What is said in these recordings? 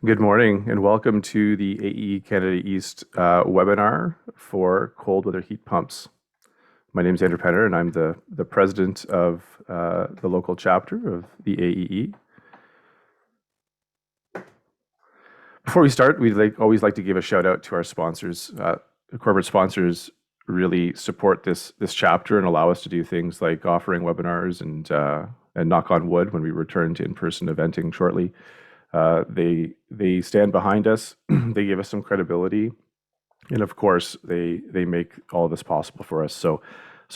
Good morning and welcome to the AE Canada East webinar for cold weather heat pumps. My name is Andrew Penner and I'm the president of the local chapter of the AEE. Before we start, we'd always like to give a shout out to our sponsors. Corporate sponsors really support this chapter and allow us to do things like offering webinars and knock on wood when we return to in-person eventing shortly. They stand behind us. They give us some credibility, and of course, they make all of this possible for us. So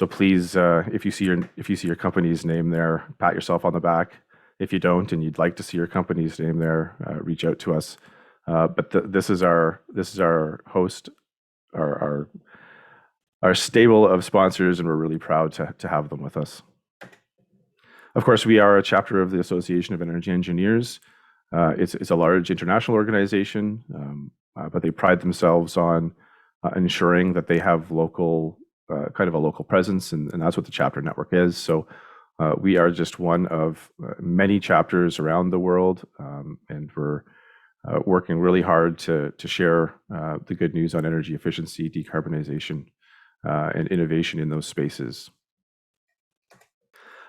please, if you see your company's name there, pat yourself on the back. If you don't, and you'd like to see your company's name there, reach out to us. But this is our host, our our stable of sponsors, and we're really proud to have them with us. Of course, we are a chapter of the Association of Energy Engineers. It's a large international organization, but they pride themselves on ensuring that they have local, kind of a local presence, and that's what the chapter network is. So we are just one of many chapters around the world, and we're working really hard to share the good news on energy efficiency, decarbonization, and innovation in those spaces.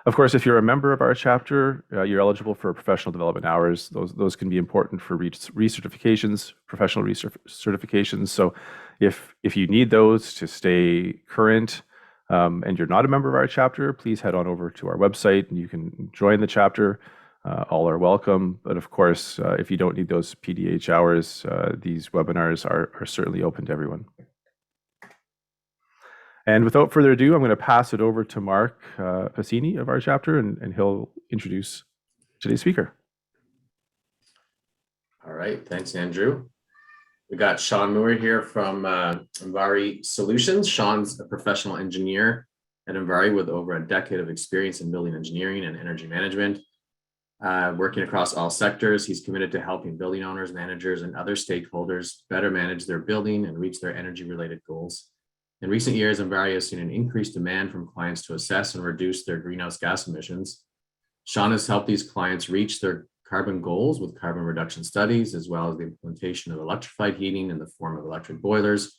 Of course, if you're a member of our chapter, you're eligible for professional development hours. Those can be important for recertifications, professional certifications. So if you need those to stay current, and you're not a member of our chapter, please head on over to our website and you can join the chapter. All are welcome. But of course, if you don't need those PDH hours, these webinars are certainly open to everyone. And without further ado, I'm going to pass it over to Mark Passini of our chapter, and he'll introduce today's speaker. All right, thanks, Andrew. We got Sean Moore here from Envari Solutions. Sean's a professional engineer at Envari with over a decade of experience in building engineering and energy management. Working across all sectors, he's committed to helping building owners, managers, and other stakeholders better manage their building and reach their energy-related goals. In recent years, Envari has seen an increased demand from clients to assess and reduce their greenhouse gas emissions. Sean has helped these clients reach their carbon goals with carbon reduction studies, as well as the implementation of electrified heating in the form of electric boilers,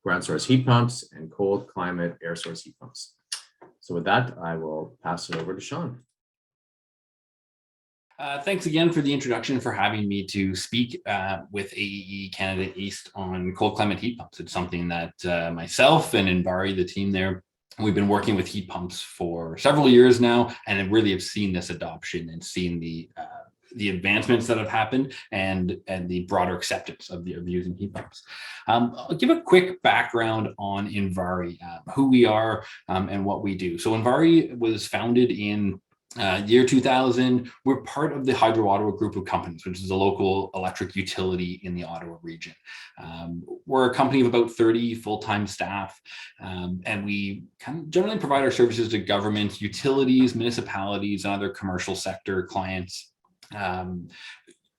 ground source heat pumps, and cold climate air source heat pumps. So with that, I will pass it over to Sean. Thanks again for the introduction, for having me to speak with AEE Canada East on cold climate heat pumps. It's something that myself and Envari, the team there, we've been working with heat pumps for several years now, and really have seen this adoption and seen the advancements that have happened and the broader acceptance of using heat pumps. I'll give a quick background on Envari, who we are and what we do. So Envari was founded in year 2000. We're part of the Hydro Ottawa group of companies, which is a local electric utility in the Ottawa region. We're a company of about 30 full-time staff, and we kind of generally provide our services to government, utilities, municipalities, and other commercial sector clients.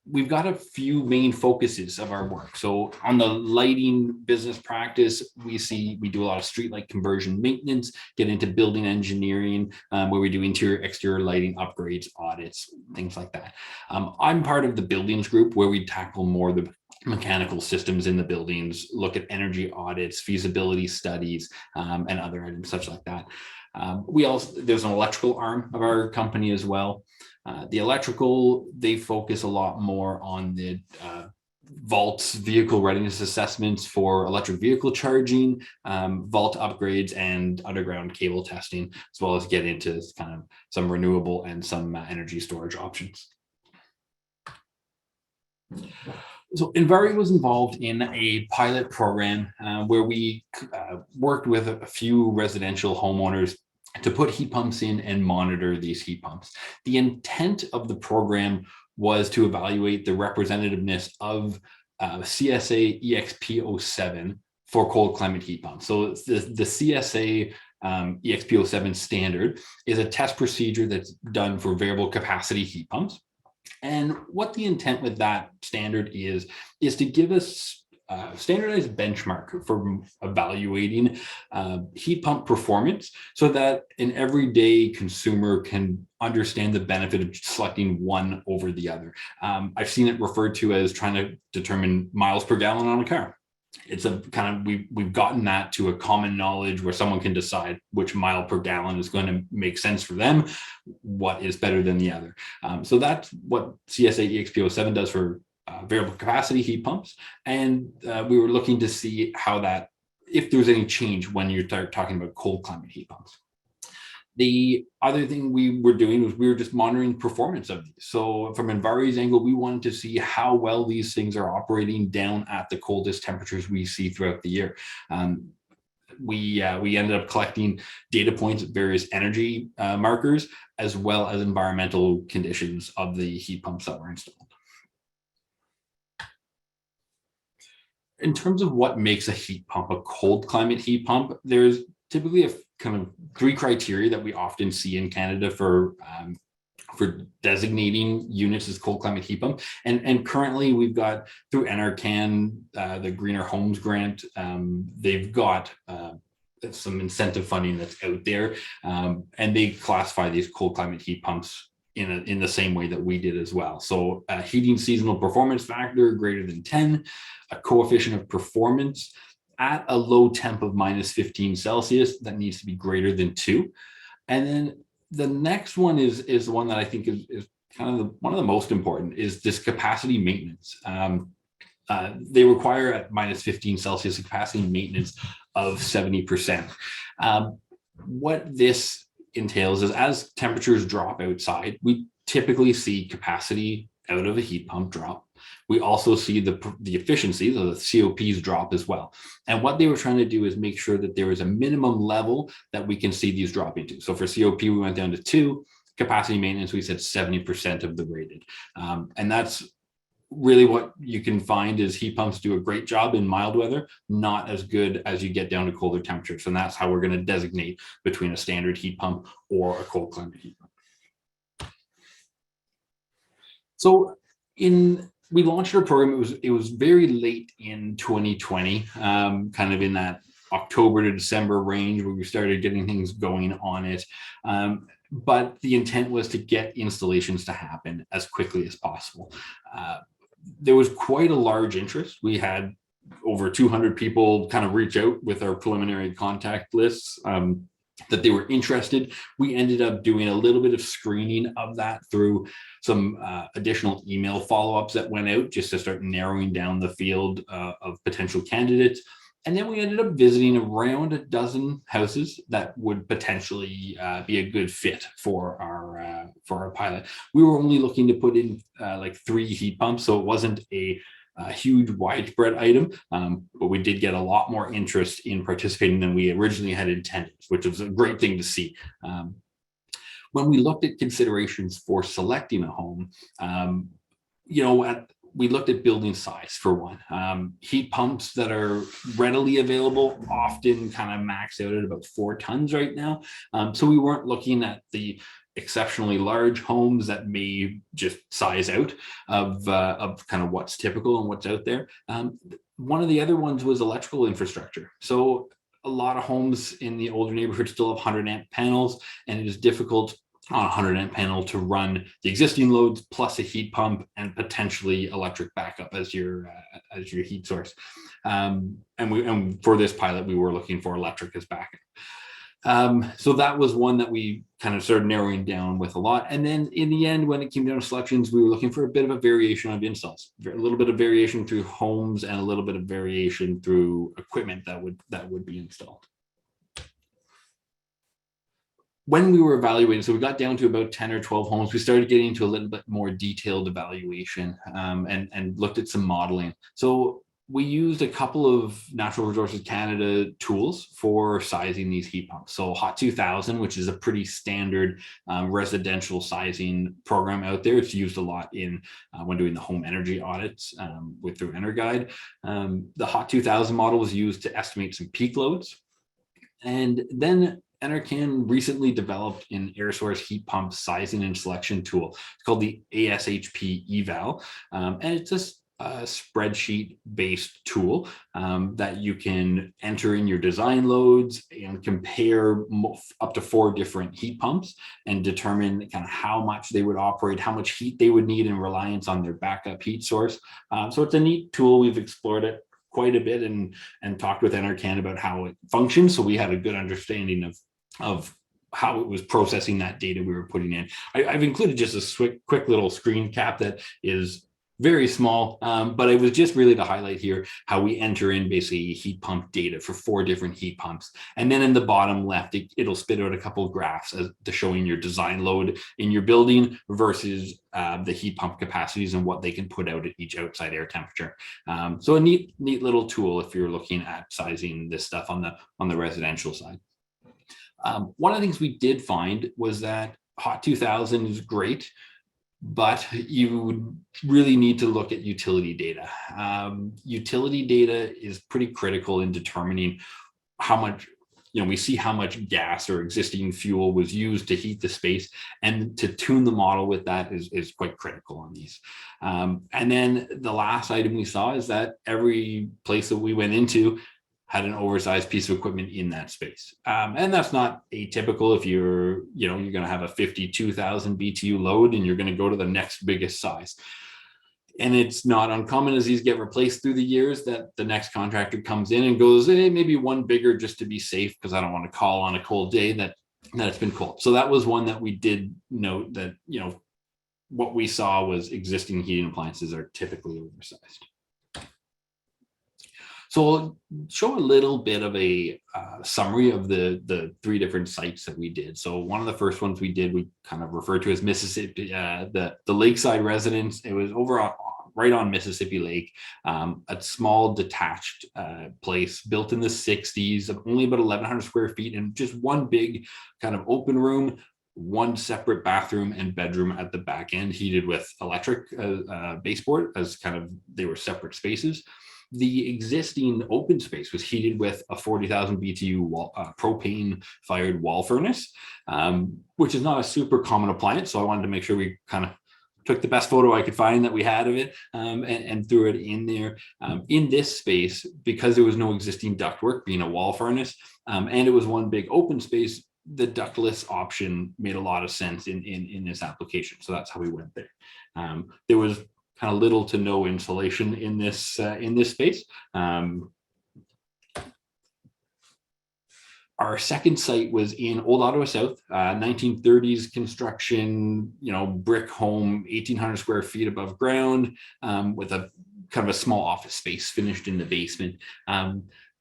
We've got a few main focuses of our work. So on the lighting business practice, we do a lot of streetlight conversion maintenance, get into building engineering, where we do interior, exterior lighting upgrades, audits, things like that. I'm part of the buildings group, where we tackle more the mechanical systems in the buildings, look at energy audits, feasibility studies, and other items such like that. There's an electrical arm of our company as well. The electrical, they focus a lot more on the vaults, vehicle readiness assessments for electric vehicle charging, vault upgrades, and underground cable testing, as well as get into kind of some renewable and some energy storage options. So Envari was involved in a pilot program where we worked with a few residential homeowners to put heat pumps in and monitor these heat pumps. The intent of the program was to evaluate the representativeness of CSA EXP07 for cold climate heat pumps. So the CSA EXP07 standard is a test procedure that's done for variable capacity heat pumps. And what the intent with that standard is to give us standardized benchmark for evaluating heat pump performance so that an everyday consumer can understand the benefit of selecting one over the other. I've seen it referred to as trying to determine miles per gallon on a car. It's a kind of, we've gotten that to a common knowledge where someone can decide which mile per gallon is going to make sense for them, what is better than the other. So that's what CSA EXP07 does for variable capacity heat pumps. And we were looking to see how that, if there's any change when you start talking about cold climate heat pumps. The other thing we were doing was we were just monitoring performance of these. So from Envari's angle, we wanted to see how well these things are operating down at the coldest temperatures we see throughout the year. We ended up collecting data points at various energy markers, as well as environmental conditions of the heat pumps that were installed. In terms of what makes a heat pump a cold climate heat pump, there's typically a kind of 3 criteria that we often see in Canada for designating units as cold climate heat pump. And currently we've got through NRCan, the Greener Homes Grant, they've got some incentive funding that's out there, and they classify these cold climate heat pumps in the same way that we did as well. So a heating seasonal performance factor greater than 10, a coefficient of performance at a low temp of minus 15 Celsius that needs to be greater than 2. And then the next one is the one that I think is kind of one of the most important, is this capacity maintenance. They require at minus 15 Celsius a capacity maintenance of 70%. What this entails is as temperatures drop outside, we typically see capacity out of a heat pump drop. We also see the efficiency, the COPs drop as well. And what they were trying to do is make sure that there is a minimum level that we can see these dropping to. So for COP, we went down to 2. Capacity maintenance, we said 70% of the rated. And that's really what you can find is heat pumps do a great job in mild weather, not as good as you get down to colder temperatures. And that's how we're going to designate between a standard heat pump or a cold climate heat pump. So we launched our program. It was very late in 2020, kind of in that October to December range where we started getting things going on it. But the intent was to get installations to happen as quickly as possible. There was quite a large interest. We had over 200 people kind of reach out with our preliminary contact lists that they were interested. We ended up doing a little bit of screening of that through some additional email follow-ups that went out just to start narrowing down the field of potential candidates. And then we ended up visiting around a dozen houses that would potentially be a good fit for our pilot. We were only looking to put in like 3 heat pumps, so it wasn't a huge widespread item, but we did get a lot more interest in participating than we originally had intended, which was a great thing to see. When we looked at considerations for selecting a home, we looked at building size for one. Heat pumps that are readily available often kind of max out at about 4 tons right now. So we weren't looking at the exceptionally large homes that may just size out of kind of what's typical and what's out there. One of the other ones was electrical infrastructure. So a lot of homes in the older neighborhoods still have 100 amp panels, and it is difficult on a 100 amp panel to run the existing loads plus a heat pump and potentially electric backup as your heat source. And for this pilot, we were looking for electric as backup. So that was one that we kind of started narrowing down with a lot. And then in the end, when it came down to selections, we were looking for a bit of a variation of installs, a little bit of variation through homes and a little bit of variation through equipment that would be installed. When we were evaluating, so we got down to about 10 or 12 homes, we started getting into a little bit more detailed evaluation and looked at some modeling. So we used a couple of Natural Resources Canada tools for sizing these heat pumps. So HOT 2000, which is a pretty standard residential sizing program out there. It's used a lot in when doing the home energy audits through EnerGuide. The HOT 2000 model was used to estimate some peak loads. And then NRCan recently developed an air source heat pump sizing and selection tool. It's called the ASHP eval. And it's just spreadsheet-based tool that you can enter in your design loads and compare up to 4 different heat pumps and determine kind of how much they would operate, how much heat they would need in reliance on their backup heat source. So it's a neat tool. We've explored it quite a bit and talked with NRCan about how it functions. So we had a good understanding of how it was processing that data we were putting in. I've included just a quick little screen cap that is very small, but it was just really to highlight here how we enter in basically heat pump data for 4 different heat pumps. And then in the bottom left, it'll spit out a couple of graphs as to showing your design load in your building versus the heat pump capacities and what they can put out at each outside air temperature. So a neat little tool if you're looking at sizing this stuff on the residential side. One of the things we did find was that Hot 2000 is great, but you would really need to look at utility data. Utility data is pretty critical in determining how much, we see how much gas or existing fuel was used to heat the space, and to tune the model with that is quite critical on these. And then the last item we saw is that every place that we went into had an oversized piece of equipment in that space. And that's not atypical if you're going to have a 52,000 BTU load and you're going to go to the next biggest size. And it's not uncommon as these get replaced through the years that the next contractor comes in and goes, hey, maybe one bigger just to be safe because I don't want to call on a cold day that it's been cold. So that was one that we did note that, what we saw was existing heating appliances are typically oversized. So I'll show a little bit of a summary of the 3 different sites that we did. So one of the first ones we did, we kind of referred to as Mississippi, the Lakeside residence. It was over right on Mississippi Lake, a small detached place built in the 60s, of only about 1,100 square feet, and just one big kind of open room, one separate bathroom and bedroom at the back end, heated with electric baseboard, as kind of they were separate spaces. The existing open space was heated with a 40,000 BTU propane fired wall furnace, which is not a super common appliance. So I wanted to make sure we kind of took the best photo I could find that we had of it, and threw it in there. In this space, because there was no existing ductwork, being a wall furnace, and it was one big open space, the ductless option made a lot of sense in this application. So that's how we went there. There was kind of little to no insulation in this space. Our second site was in Old Ottawa South, 1930s construction, brick home, 1,800 square feet above ground, with a kind of a small office space finished in the basement.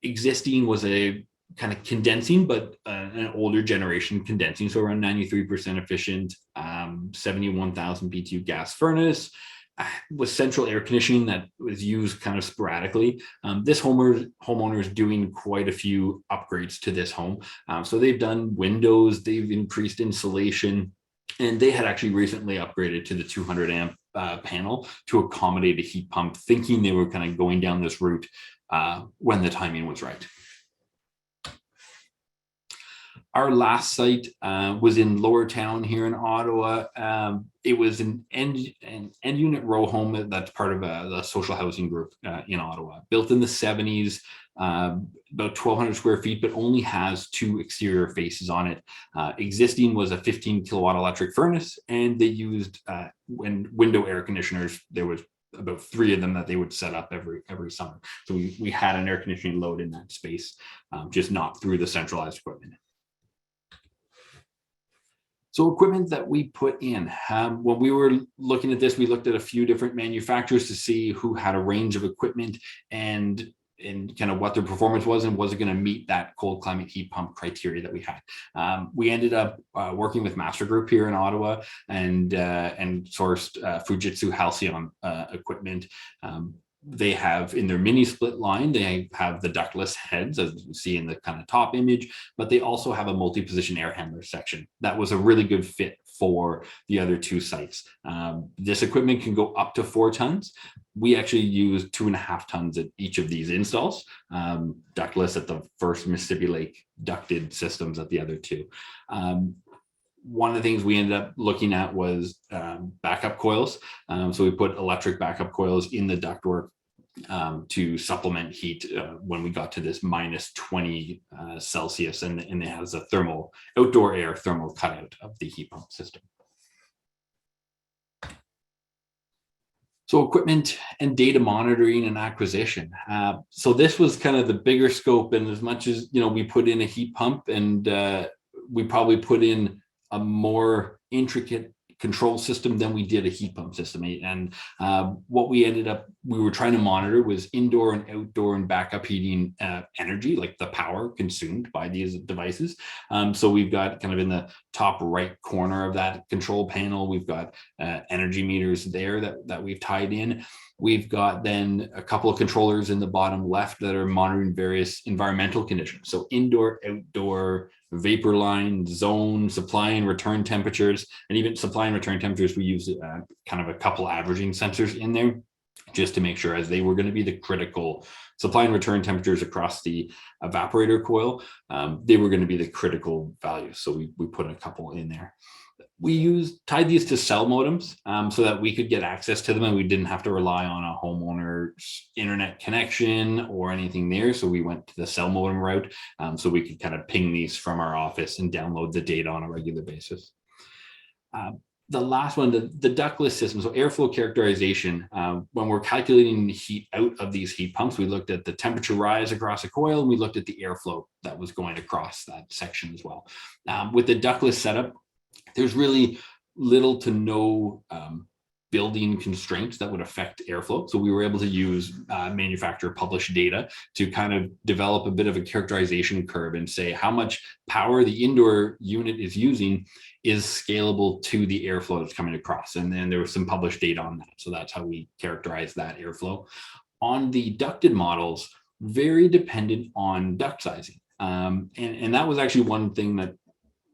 Existing was a kind of condensing, but an older generation condensing, so around 93% efficient, 71,000 BTU gas furnace, with central air conditioning that was used kind of sporadically. This homeowner is doing quite a few upgrades to this home. So they've done windows, they've increased insulation, and they had actually recently upgraded to the 200 amp panel to accommodate a heat pump, thinking they were kind of going down this route when the timing was right. Our last site was in Lower Town here in Ottawa. It was an end unit row home that's part of the social housing group in Ottawa. Built in the 70s, about 1,200 square feet, but only has 2 exterior faces on it. Existing was a 15 kilowatt electric furnace, and they used window air conditioners. There was about 3 of them that they would set up every summer. So we had an air conditioning load in that space, just not through the centralized equipment. So equipment that we put in, when we were looking at this, we looked at a few different manufacturers to see who had a range of equipment and kind of what their performance was, and was it going to meet that cold climate heat pump criteria that we had. We ended up working with Master Group here in Ottawa and sourced Fujitsu Halcyon equipment. They have in their mini split line, they have the ductless heads, as you see in the kind of top image, but they also have a multi-position air handler section. That was a really good fit for the other 2 sites. This equipment can go up to 4 tons. We actually use 2.5 tons at each of these installs. Ductless at the first, Mississippi Lake, ducted systems at the other 2. one of the things we ended up looking at was backup coils. So we put electric backup coils in the ductwork to supplement heat when we got to this minus 20 Celsius, and it has a outdoor air thermal cutout of the heat pump system. So equipment and data monitoring and acquisition. So this was kind of the bigger scope, and as much as, you know, we put in a heat pump, and we probably put in a more intricate control system than we did a heat pump system. And what we were trying to monitor was indoor and outdoor and backup heating energy, like the power consumed by these devices. So we've got kind of in the top right corner of that control panel, we've got energy meters there that we've tied in. We've got then a couple of controllers in the bottom left that are monitoring various environmental conditions. So indoor, outdoor, vapor line, zone, supply and return temperatures, and even supply and return temperatures, we use kind of a couple averaging sensors in there just to make sure, as they were going to be the critical supply and return temperatures across the evaporator coil, they were going to be the critical values. So we put a couple in there. We tied these to cell modems so that we could get access to them, and we didn't have to rely on a homeowner's internet connection or anything there. So we went to the cell modem route, so we could kind of ping these from our office and download the data on a regular basis. The last one, the ductless system, so airflow characterization. When we're calculating heat out of these heat pumps, we looked at the temperature rise across a coil, and we looked at the airflow that was going across that section as well. With the ductless setup, there's really little to no building constraints that would affect airflow. So we were able to use manufacturer published data to kind of develop a bit of a characterization curve and say how much power the indoor unit is using is scalable to the airflow that's coming across. And then there was some published data on that. So that's how we characterize that airflow. On the ducted models, very dependent on duct sizing. And that was actually one thing that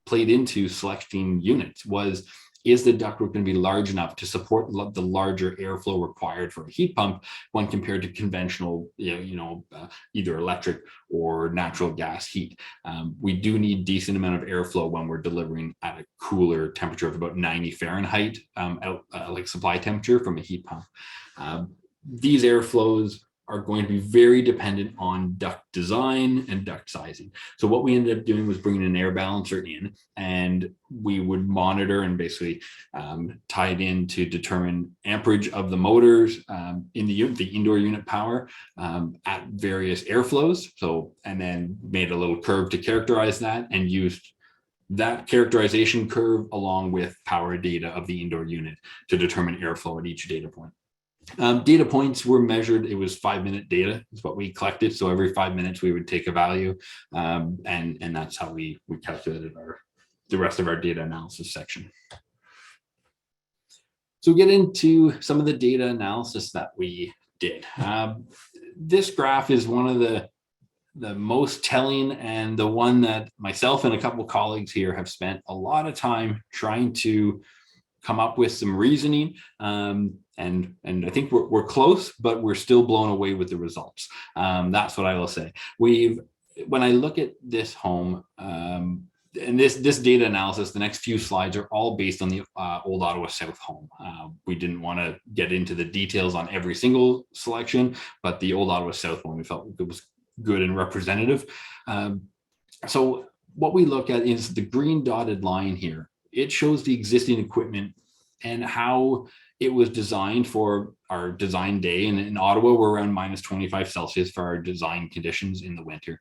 played into selecting units was, is the ductwork going to be large enough to support the larger airflow required for a heat pump when compared to conventional, either electric or natural gas heat? We do need decent amount of airflow when we're delivering at a cooler temperature of about 90 Fahrenheit, like supply temperature from a heat pump. These airflows are going to be very dependent on duct design and duct sizing. So what we ended up doing was bringing an air balancer in, and we would monitor and basically tie it in to determine amperage of the motors in the unit, the indoor unit power at various airflows. So, and then made a little curve to characterize that, and used that characterization curve along with power data of the indoor unit to determine airflow at each data point. Data points were measured. It was 5-minute data is what we collected. So every 5 minutes we would take a value, and that's how we calculated the rest of our data analysis section. So get into some of the data analysis that we did. This graph is one of the most telling, and the one that myself and a couple of colleagues here have spent a lot of time trying to come up with some reasoning. And I think we're close, but we're still blown away with the results. That's what I will say. When I look at this home, and this data analysis, the next few slides are all based on the Old Ottawa South home. We didn't want to get into the details on every single selection, but the Old Ottawa South one, we felt it was good and representative. So what we look at is the green dotted line here. It shows the existing equipment and how it was designed for our design day. And in Ottawa, we're around minus 25 Celsius for our design conditions in the winter.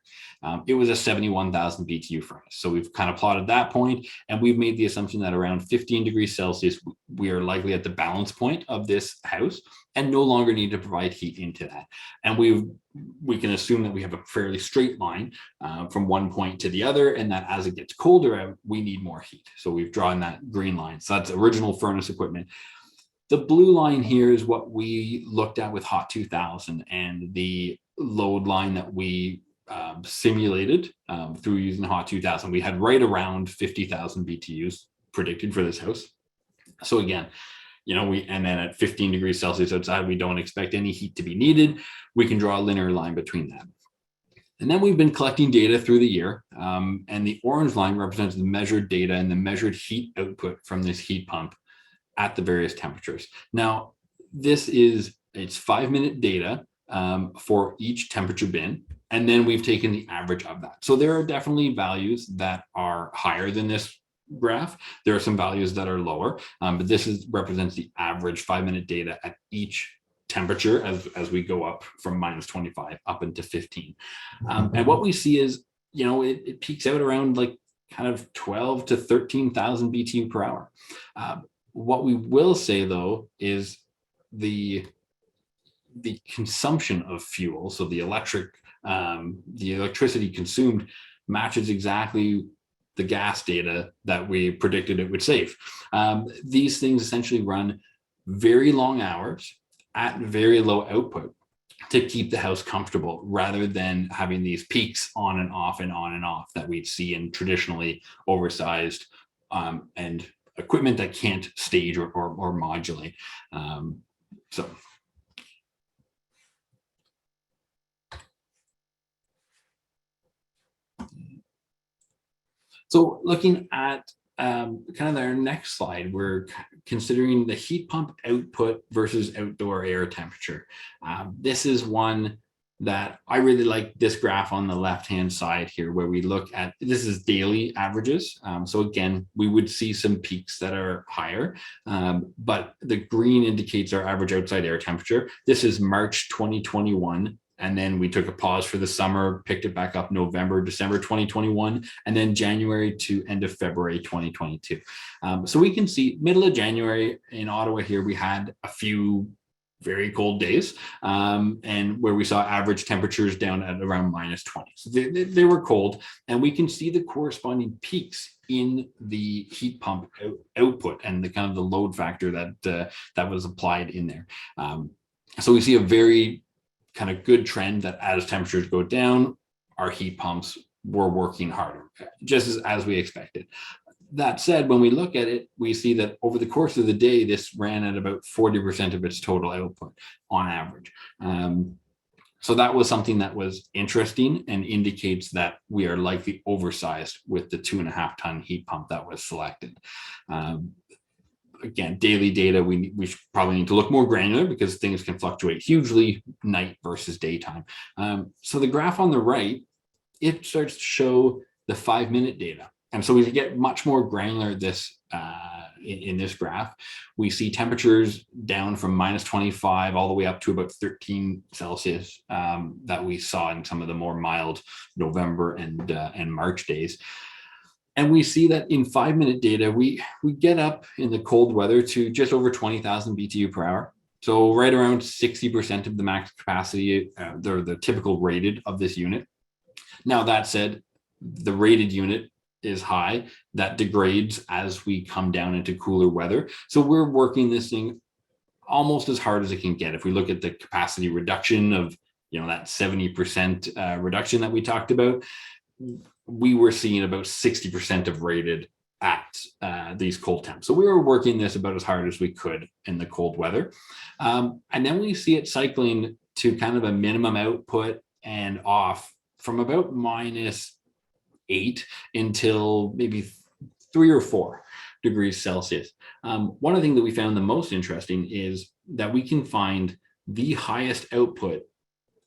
It was a 71,000 BTU furnace. So we've kind of plotted that point, and we've made the assumption that around 15 degrees Celsius, we are likely at the balance point of this house and no longer need to provide heat into that. And we can assume that we have a fairly straight line from one point to the other, and that as it gets colder out, we need more heat. So we've drawn that green line. So that's original furnace equipment. The blue line here is what we looked at with Hot 2000, and the load line that we simulated through using Hot 2000. We had right around 50,000 BTUs predicted for this house. So again, and then at 15 degrees Celsius outside, we don't expect any heat to be needed. We can draw a linear line between that. And then we've been collecting data through the year, and the orange line represents the measured data and the measured heat output from this heat pump at the various temperatures. Now, it's 5-minute data for each temperature bin, and then we've taken the average of that. So there are definitely values that are higher than this graph. There are some values that are lower, but represents the average 5-minute data at each temperature as we go up from -25 up into 15. And what we see is, it peaks out around like kind of 12 to 13,000 BTU per hour. What we will say though is the consumption of fuel, so the electricity consumed, matches exactly the gas data that we predicted it would save. These things essentially run very long hours at very low output to keep the house comfortable, rather than having these peaks on and off and on and off that we'd see in traditionally oversized and equipment that can't stage or modulate. So looking at kind of our next slide, we're considering the heat pump output versus outdoor air temperature. This is one that I really like, this graph on the left-hand side here, where we look at, this is daily averages. So again, we would see some peaks that are higher, but the green indicates our average outside air temperature. This is March 2021. And then we took a pause for the summer, picked it back up November, December 2021, and then January to end of February 2022. So we can see middle of January in Ottawa here, we had a few very cold days, and where we saw average temperatures down at around -20. So they were cold, and we can see the corresponding peaks in the heat pump output and the kind of the load factor that was applied in there. So we see a very kind of good trend that as temperatures go down, our heat pumps were working harder, just as we expected. That said, when we look at it, we see that over the course of the day, this ran at about 40% of its total output on average. So that was something that was interesting and indicates that we are likely oversized with the 2.5-ton heat pump that was selected. Again, daily data, we probably need to look more granular because things can fluctuate hugely night versus daytime. So the graph on the right, it starts to show the 5-minute data. And so we get much more granular in this graph. We see temperatures down from -25 all the way up to about 13 Celsius that we saw in some of the more mild November and March days. And we see that in 5-minute data, we get up in the cold weather to just over 20,000 BTU per hour. So right around 60% of the max capacity, the typical rated of this unit. Now, that said, the rated unit is high. That degrades as we come down into cooler weather. So we're working this thing almost as hard as it can get. If we look at the capacity reduction of, that 70% reduction that we talked about, we were seeing about 60% of rated at these cold temps. So we were working this about as hard as we could in the cold weather. And then we see it cycling to kind of a minimum output and off from about -8 until maybe 3 or 4 degrees Celsius. One of the things that we found the most interesting is that we can find the highest output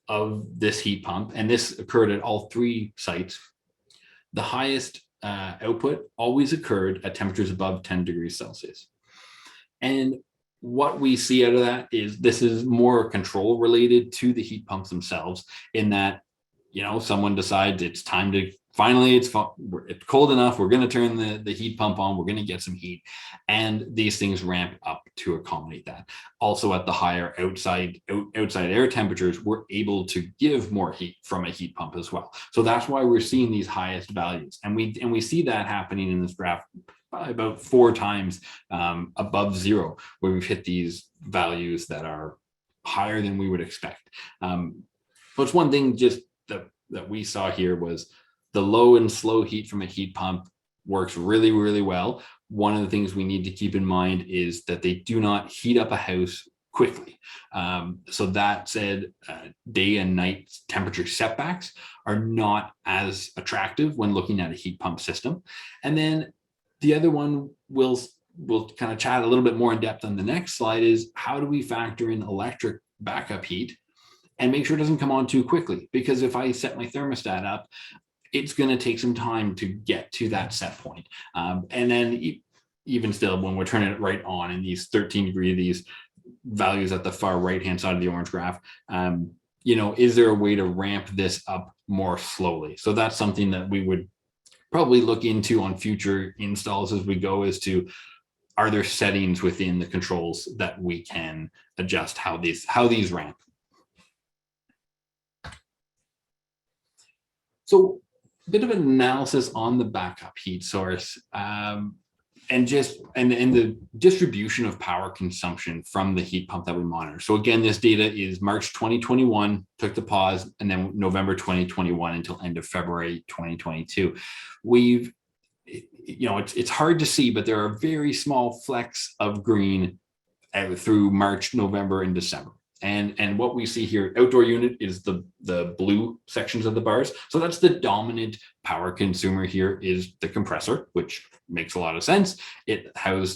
of this heat pump, and this occurred at all 3 sites. The highest output always occurred at temperatures above 10 degrees Celsius. And what we see out of that is this is more control related to the heat pumps themselves, in that, someone decides it's time to finally, it's cold enough, we're going to turn the heat pump on, we're going to get some heat, and these things ramp up to accommodate that. Also, at the higher outside air temperatures, we're able to give more heat from a heat pump as well. So that's why we're seeing these highest values, and we see that happening in this graph about 4 times above zero, where we've hit these values that are higher than we would expect. But it's one thing just that we saw here was the low and slow heat from a heat pump works really, really well. One of the things we need to keep in mind is that they do not heat up a house quickly. So that said, day and night temperature setbacks are not as attractive when looking at a heat pump system. And then the other one we'll kind of chat a little bit more in depth on the next slide is how do we factor in electric backup heat and make sure it doesn't come on too quickly? Because if I set my thermostat up, it's going to take some time to get to that set point. And then even still, when we're turning it right on in these 13 degree, these values at the far right-hand side of the orange graph, is there a way to ramp this up more slowly? So that's something that we would probably look into on future installs as we go, as to, are there settings within the controls that we can adjust how these ramp? So a bit of an analysis on the backup heat source, and the distribution of power consumption from the heat pump that we monitor. So again, this data is March 2021, took the pause, and then November 2021 until end of February 2022. It's hard to see, but there are very small flecks of green through March, November, and December. And what we see here, outdoor unit is the blue sections of the bars. So that's the dominant power consumer here, is the compressor, which makes a lot of sense. It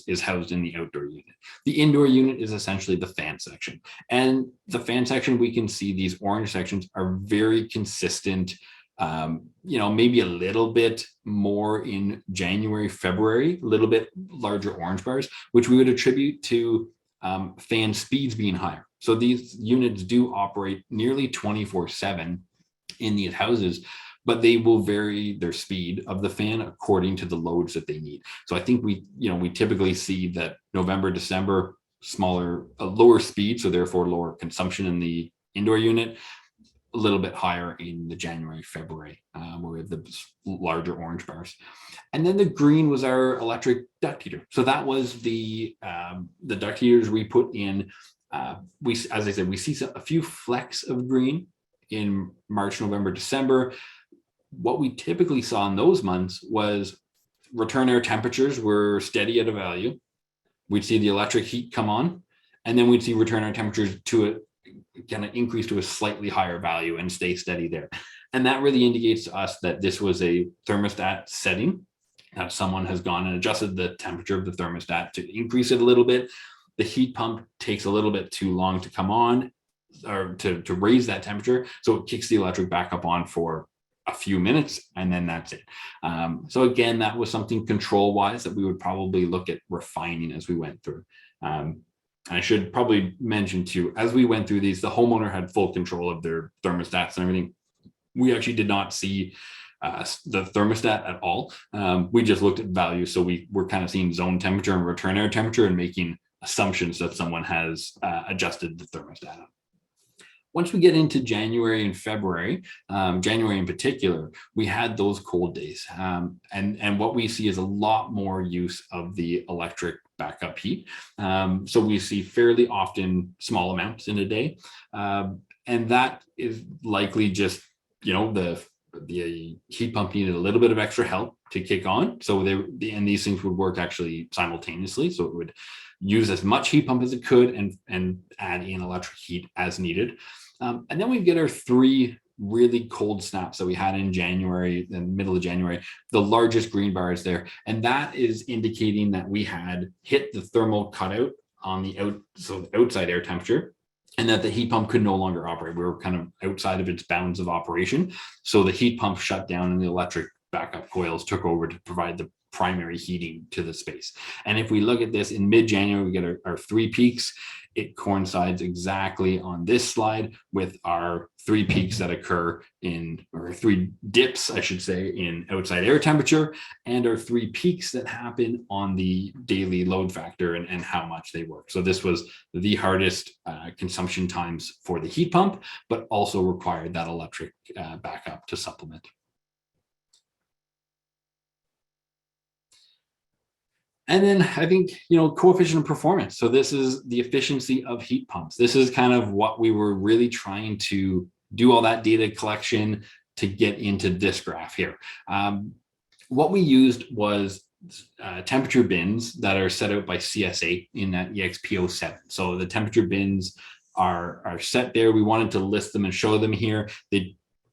is housed in the outdoor unit. The indoor unit is essentially the fan section. And the fan section, we can see these orange sections are very consistent. Maybe a little bit more in January, February, a little bit larger orange bars, which we would attribute to fan speeds being higher. So these units do operate nearly 24/7 in these houses, but they will vary their speed of the fan according to the loads that they need. So I think we typically see that November, December, lower speed, so therefore lower consumption in the indoor unit, a little bit higher in the January, February, where we have the larger orange bars. And then the green was our electric duct heater. So that was the duct heaters we put in. As I said, we see a few flecks of green in March, November, December. What we typically saw in those months was return air temperatures were steady at a value. We'd see the electric heat come on, and then we'd see return air temperatures to kind of increase to a slightly higher value and stay steady there. And that really indicates to us that this was a thermostat setting, that someone has gone and adjusted the temperature of the thermostat to increase it a little bit. The heat pump takes a little bit too long to come on, or to raise that temperature. So it kicks the electric back up on for a few minutes, and then that's it. So again, that was something control wise that we would probably look at refining as we went through. I should probably mention too, as we went through these, the homeowner had full control of their thermostats and everything. We actually did not see the thermostat at all. We just looked at values. So we were kind of seeing zone temperature and return air temperature and making assumptions that someone has adjusted the thermostat up. Once we get into January and February, January in particular, we had those cold days. And what we see is a lot more use of the electric backup heat. So we see fairly often small amounts in a day. And that is likely just, the heat pump needed a little bit of extra help to kick on. So and these things would work actually simultaneously. So it would use as much heat pump as it could and add in electric heat as needed. And then we get our 3 really cold snaps that we had in January, in the middle of January, the largest green bars there. And that is indicating that we had hit the thermal cutout on the outside air temperature, and that the heat pump could no longer operate. We were kind of outside of its bounds of operation. So the heat pump shut down and the electric backup coils took over to provide the primary heating to the space. And if we look at this in mid-January, we get our 3 peaks. It coincides exactly on this slide with our 3 peaks that occur or 3 dips, I should say, in outside air temperature, and our 3 peaks that happen on the daily load factor and how much they work. So this was the hardest consumption times for the heat pump, but also required that electric backup to supplement. And then I think, coefficient of performance. So this is the efficiency of heat pumps. This is kind of what we were really trying to do, all that data collection to get into this graph here. What we used was temperature bins that are set out by CSA in that EXP07. So the temperature bins are set there. We wanted to list them and show them here.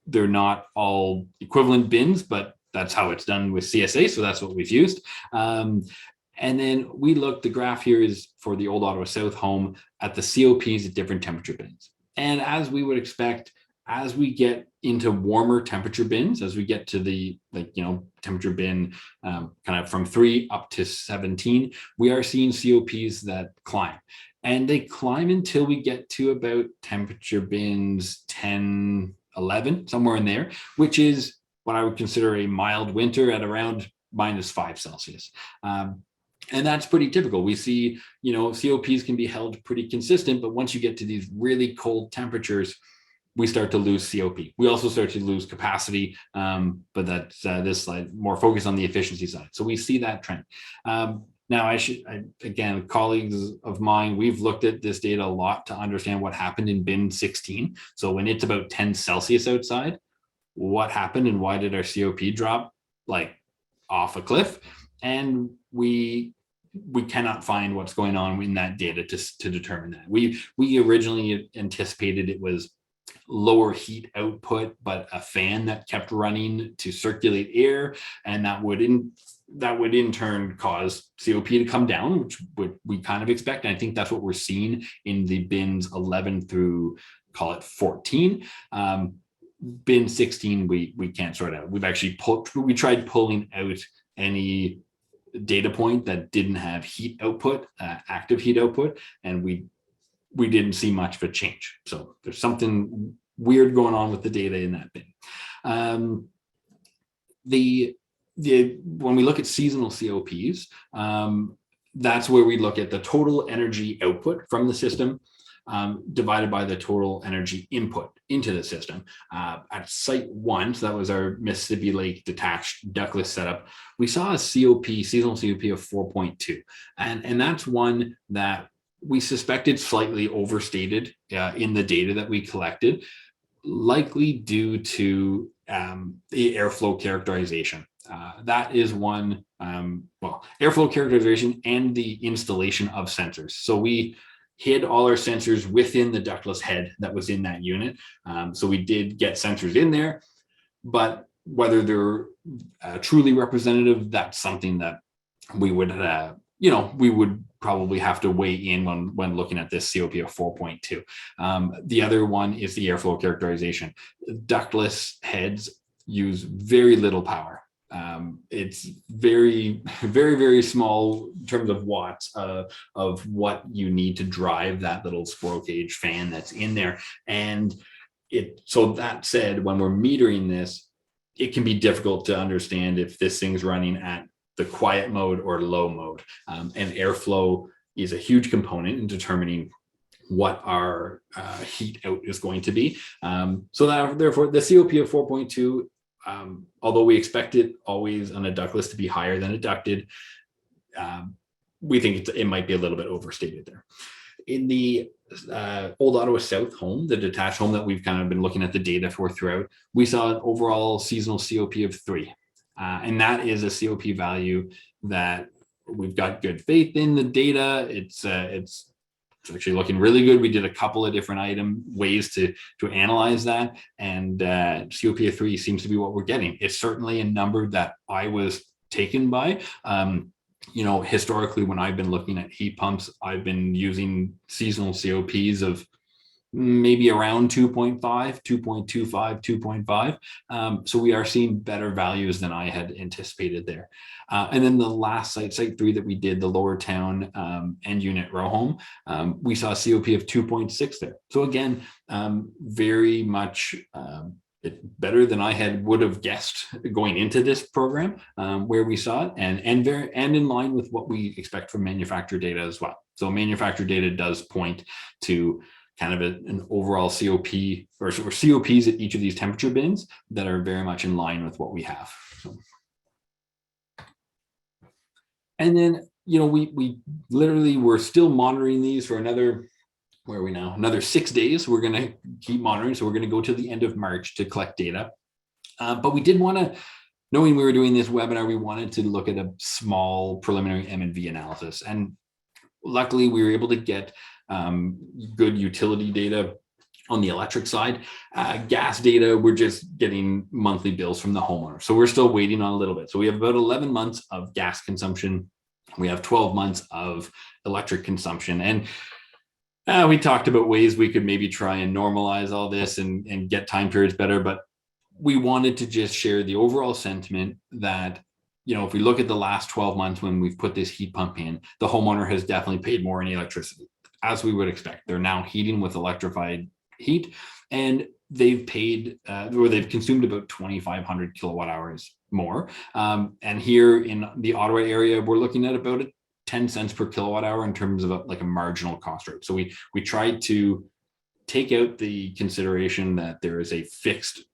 They're not all equivalent bins, but that's how it's done with CSA. So that's what we've used. And then we looked, the graph here is for the Old Ottawa South home at the COPs at different temperature bins. And as we would expect, as we get into warmer temperature bins, as we get to the temperature bin kind of from 3 up to 17, we are seeing COPs that climb. And they climb until we get to about temperature bins 10, 11, somewhere in there, which is what I would consider a mild winter at around -5 Celsius. And that's pretty typical. We see, COPs can be held pretty consistent, but once you get to these really cold temperatures, we start to lose COP. We also start to lose capacity, but that's this slide more focused on the efficiency side. So we see that trend. Now, again, colleagues of mine, we've looked at this data a lot to understand what happened in bin 16. So when it's about 10 Celsius outside, what happened and why did our COP drop like off a cliff? And we cannot find what's going on in that data to determine that. We originally anticipated it was lower heat output, but a fan that kept running to circulate air, and that would in turn cause COP to come down, which we kind of expect. And I think that's what we're seeing in the bins 11 through, call it 14. Bin 16, we can't sort out. We tried pulling out any data point that didn't have heat output, active heat output, and we didn't see much of a change. So there's something weird going on with the data in that bin. When we look at seasonal COPs, that's where we look at the total energy output from the system divided by the total energy input into the system. At site 1, so that was our Mississippi Lake detached ductless setup, we saw a seasonal COP of 4.2. And that's one that we suspected slightly overstated in the data that we collected, likely due to the airflow characterization. That is one, airflow characterization and the installation of sensors. So we hid all our sensors within the ductless head that was in that unit. So we did get sensors in there, but whether they're truly representative, that's something that we would, we would probably have to weigh in when looking at this COP of 4.2. The other one is the airflow characterization. Ductless heads use very little power. It's very, very, very small in terms of watts of what you need to drive that little squirrel cage fan that's in there. And so that said, when we're metering this, it can be difficult to understand if this thing's running at the quiet mode or low mode. And airflow is a huge component in determining what our heat out is going to be. So that, therefore, the COP of 4.2, although we expect it always on a ductless to be higher than a ducted, we think it might be a little bit overstated there. In the Old Ottawa South home, the detached home that we've kind of been looking at the data for throughout, we saw an overall seasonal COP of 3. And that is a COP value that we've got good faith in the data. It's actually looking really good. We did a couple of different ways to analyze that, and COP of 3 seems to be what we're getting. It's certainly a number that I was taken by. Historically, when I've been looking at heat pumps, I've been using seasonal COPs of maybe around 2.5, 2.25, 2.5. So we are seeing better values than I had anticipated there. And then the last site 3 that we did, the Lower Town end unit row home, we saw a COP of 2.6 there. So again, very much better than I would have guessed going into this program, where we saw it, and in line with what we expect from manufacturer data as well. So manufacturer data does point to kind of an overall COP or COPs at each of these temperature bins that are very much in line with what we have. So. And then, we literally were still monitoring these for another, where are we now? Another 6 days. We're going to keep monitoring. So we're going to go to the end of March to collect data. But we did want to knowing we were doing this webinar, we wanted to look at a small preliminary M&V analysis. And luckily, we were able to get good utility data on the electric side. Gas data, we're just getting monthly bills from the homeowner. So we're still waiting on a little bit. So we have about 11 months of gas consumption. We have 12 months of electric consumption. And we talked about ways we could maybe try and normalize all this and get time periods better. But we wanted to just share the overall sentiment that, if we look at the last 12 months when we've put this heat pump in, the homeowner has definitely paid more in electricity, as we would expect. They're now heating with electrified heat, and they've paid or they've consumed about 2,500 kilowatt hours more. And here in the Ottawa area, we're looking at about 10 cents per kilowatt hour in terms of a marginal cost rate. So we tried to take out the consideration that there is a fixed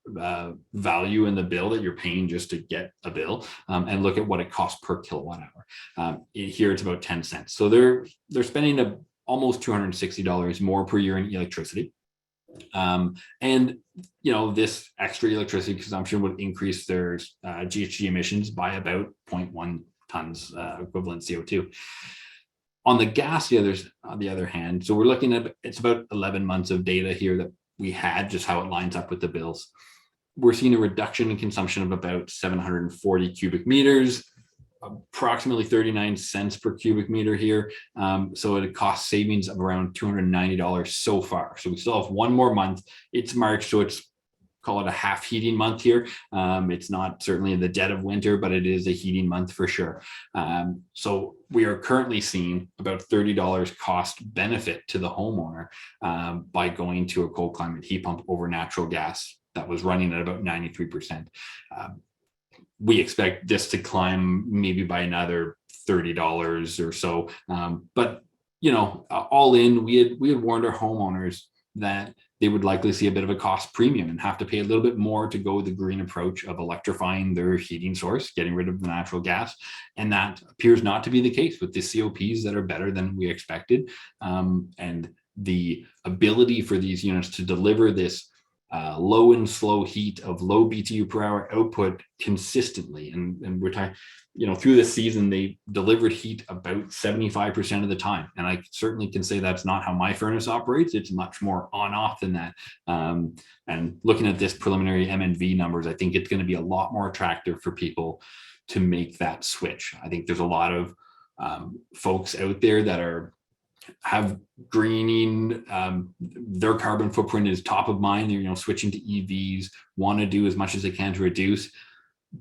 value in the bill that you're paying just to get a bill, and look at what it costs per kilowatt hour. Here it's about 10 cents. So they're spending almost $260 more per year in electricity. And this extra electricity consumption would increase their GHG emissions by about 0.1 tons equivalent CO2. On the gas, on the other hand, so we're looking at, it's about 11 months of data here that we had, just how it lines up with the bills. We're seeing a reduction in consumption of about 740 cubic meters, approximately 39 cents per cubic meter here. So at a cost savings of around $290 so far. So we still have one more month. It's March, so it's, call it a half heating month here. It's not certainly in the dead of winter, but it is a heating month for sure. So we are currently seeing about $30 cost benefit to the homeowner by going to a cold climate heat pump over natural gas that was running at about 93%. We expect this to climb maybe by another $30 or so. But all in, we had warned our homeowners that they would likely see a bit of a cost premium and have to pay a little bit more to go the green approach of electrifying their heating source, getting rid of the natural gas. And that appears not to be the case with the COPs that are better than we expected. And the ability for these units to deliver this low and slow heat of low BTU per hour output consistently. And we're talking, through this season, they delivered heat about 75% of the time. And I certainly can say that's not how my furnace operates. It's much more on off than that. And looking at this preliminary MNV numbers, I think it's going to be a lot more attractive for people to make that switch. I think there's a lot of folks out there that have greening, their carbon footprint is top of mind. They're switching to EVs, want to do as much as they can to reduce,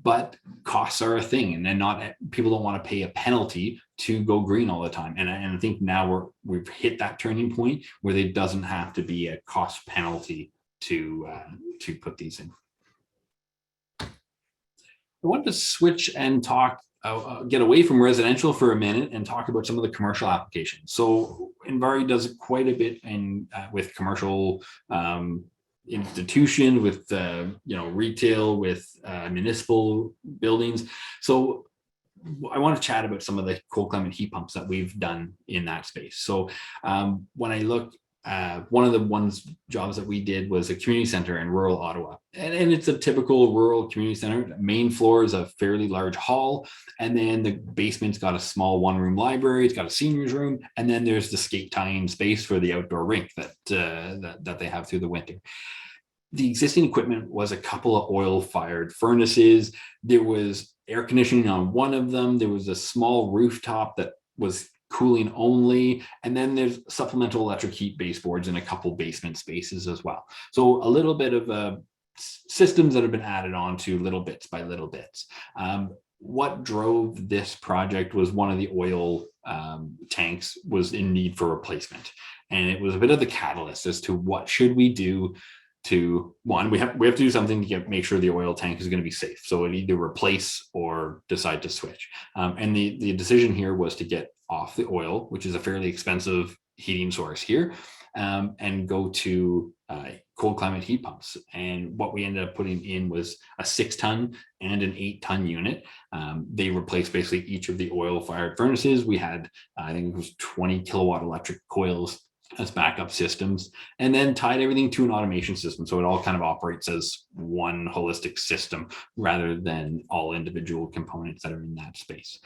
but costs are a thing, and then not people don't want to pay a penalty to go green all the time. And I think now we've hit that turning point where there doesn't have to be a cost penalty to put these in. I want to switch and talk. Get away from residential for a minute and talk about some of the commercial applications. So Envari does quite a bit with commercial institutions, with retail, with municipal buildings. So I want to chat about some of the cold climate heat pumps that we've done in that space. So when I look, one of the jobs that we did was a community center in rural Ottawa. And it's a typical rural community center. The main floor is a fairly large hall. And then the basement's got a small one-room library. It's got a seniors room. And then there's the skate tying space for the outdoor rink that they have through the winter. The existing equipment was a couple of oil-fired furnaces. There was air conditioning on one of them. There was a small rooftop that was cooling only. And then there's supplemental electric heat baseboards in a couple basement spaces as well. So a little bit of systems that have been added on to little bits by little bits. What drove this project was one of the oil tanks was in need for replacement. And it was a bit of the catalyst as to what should we do to, one, we have to do something to make sure the oil tank is going to be safe. So it either replace or decide to switch. And the decision here was to get off the oil, which is a fairly expensive heating source here, and go to cold climate heat pumps. And what we ended up putting in was a 6-ton and an 8-ton unit. They replaced basically each of the oil fired furnaces. We had, I think it was 20 kilowatt electric coils as backup systems, and then tied everything to an automation system. So it all kind of operates as one holistic system rather than all individual components that are in that space.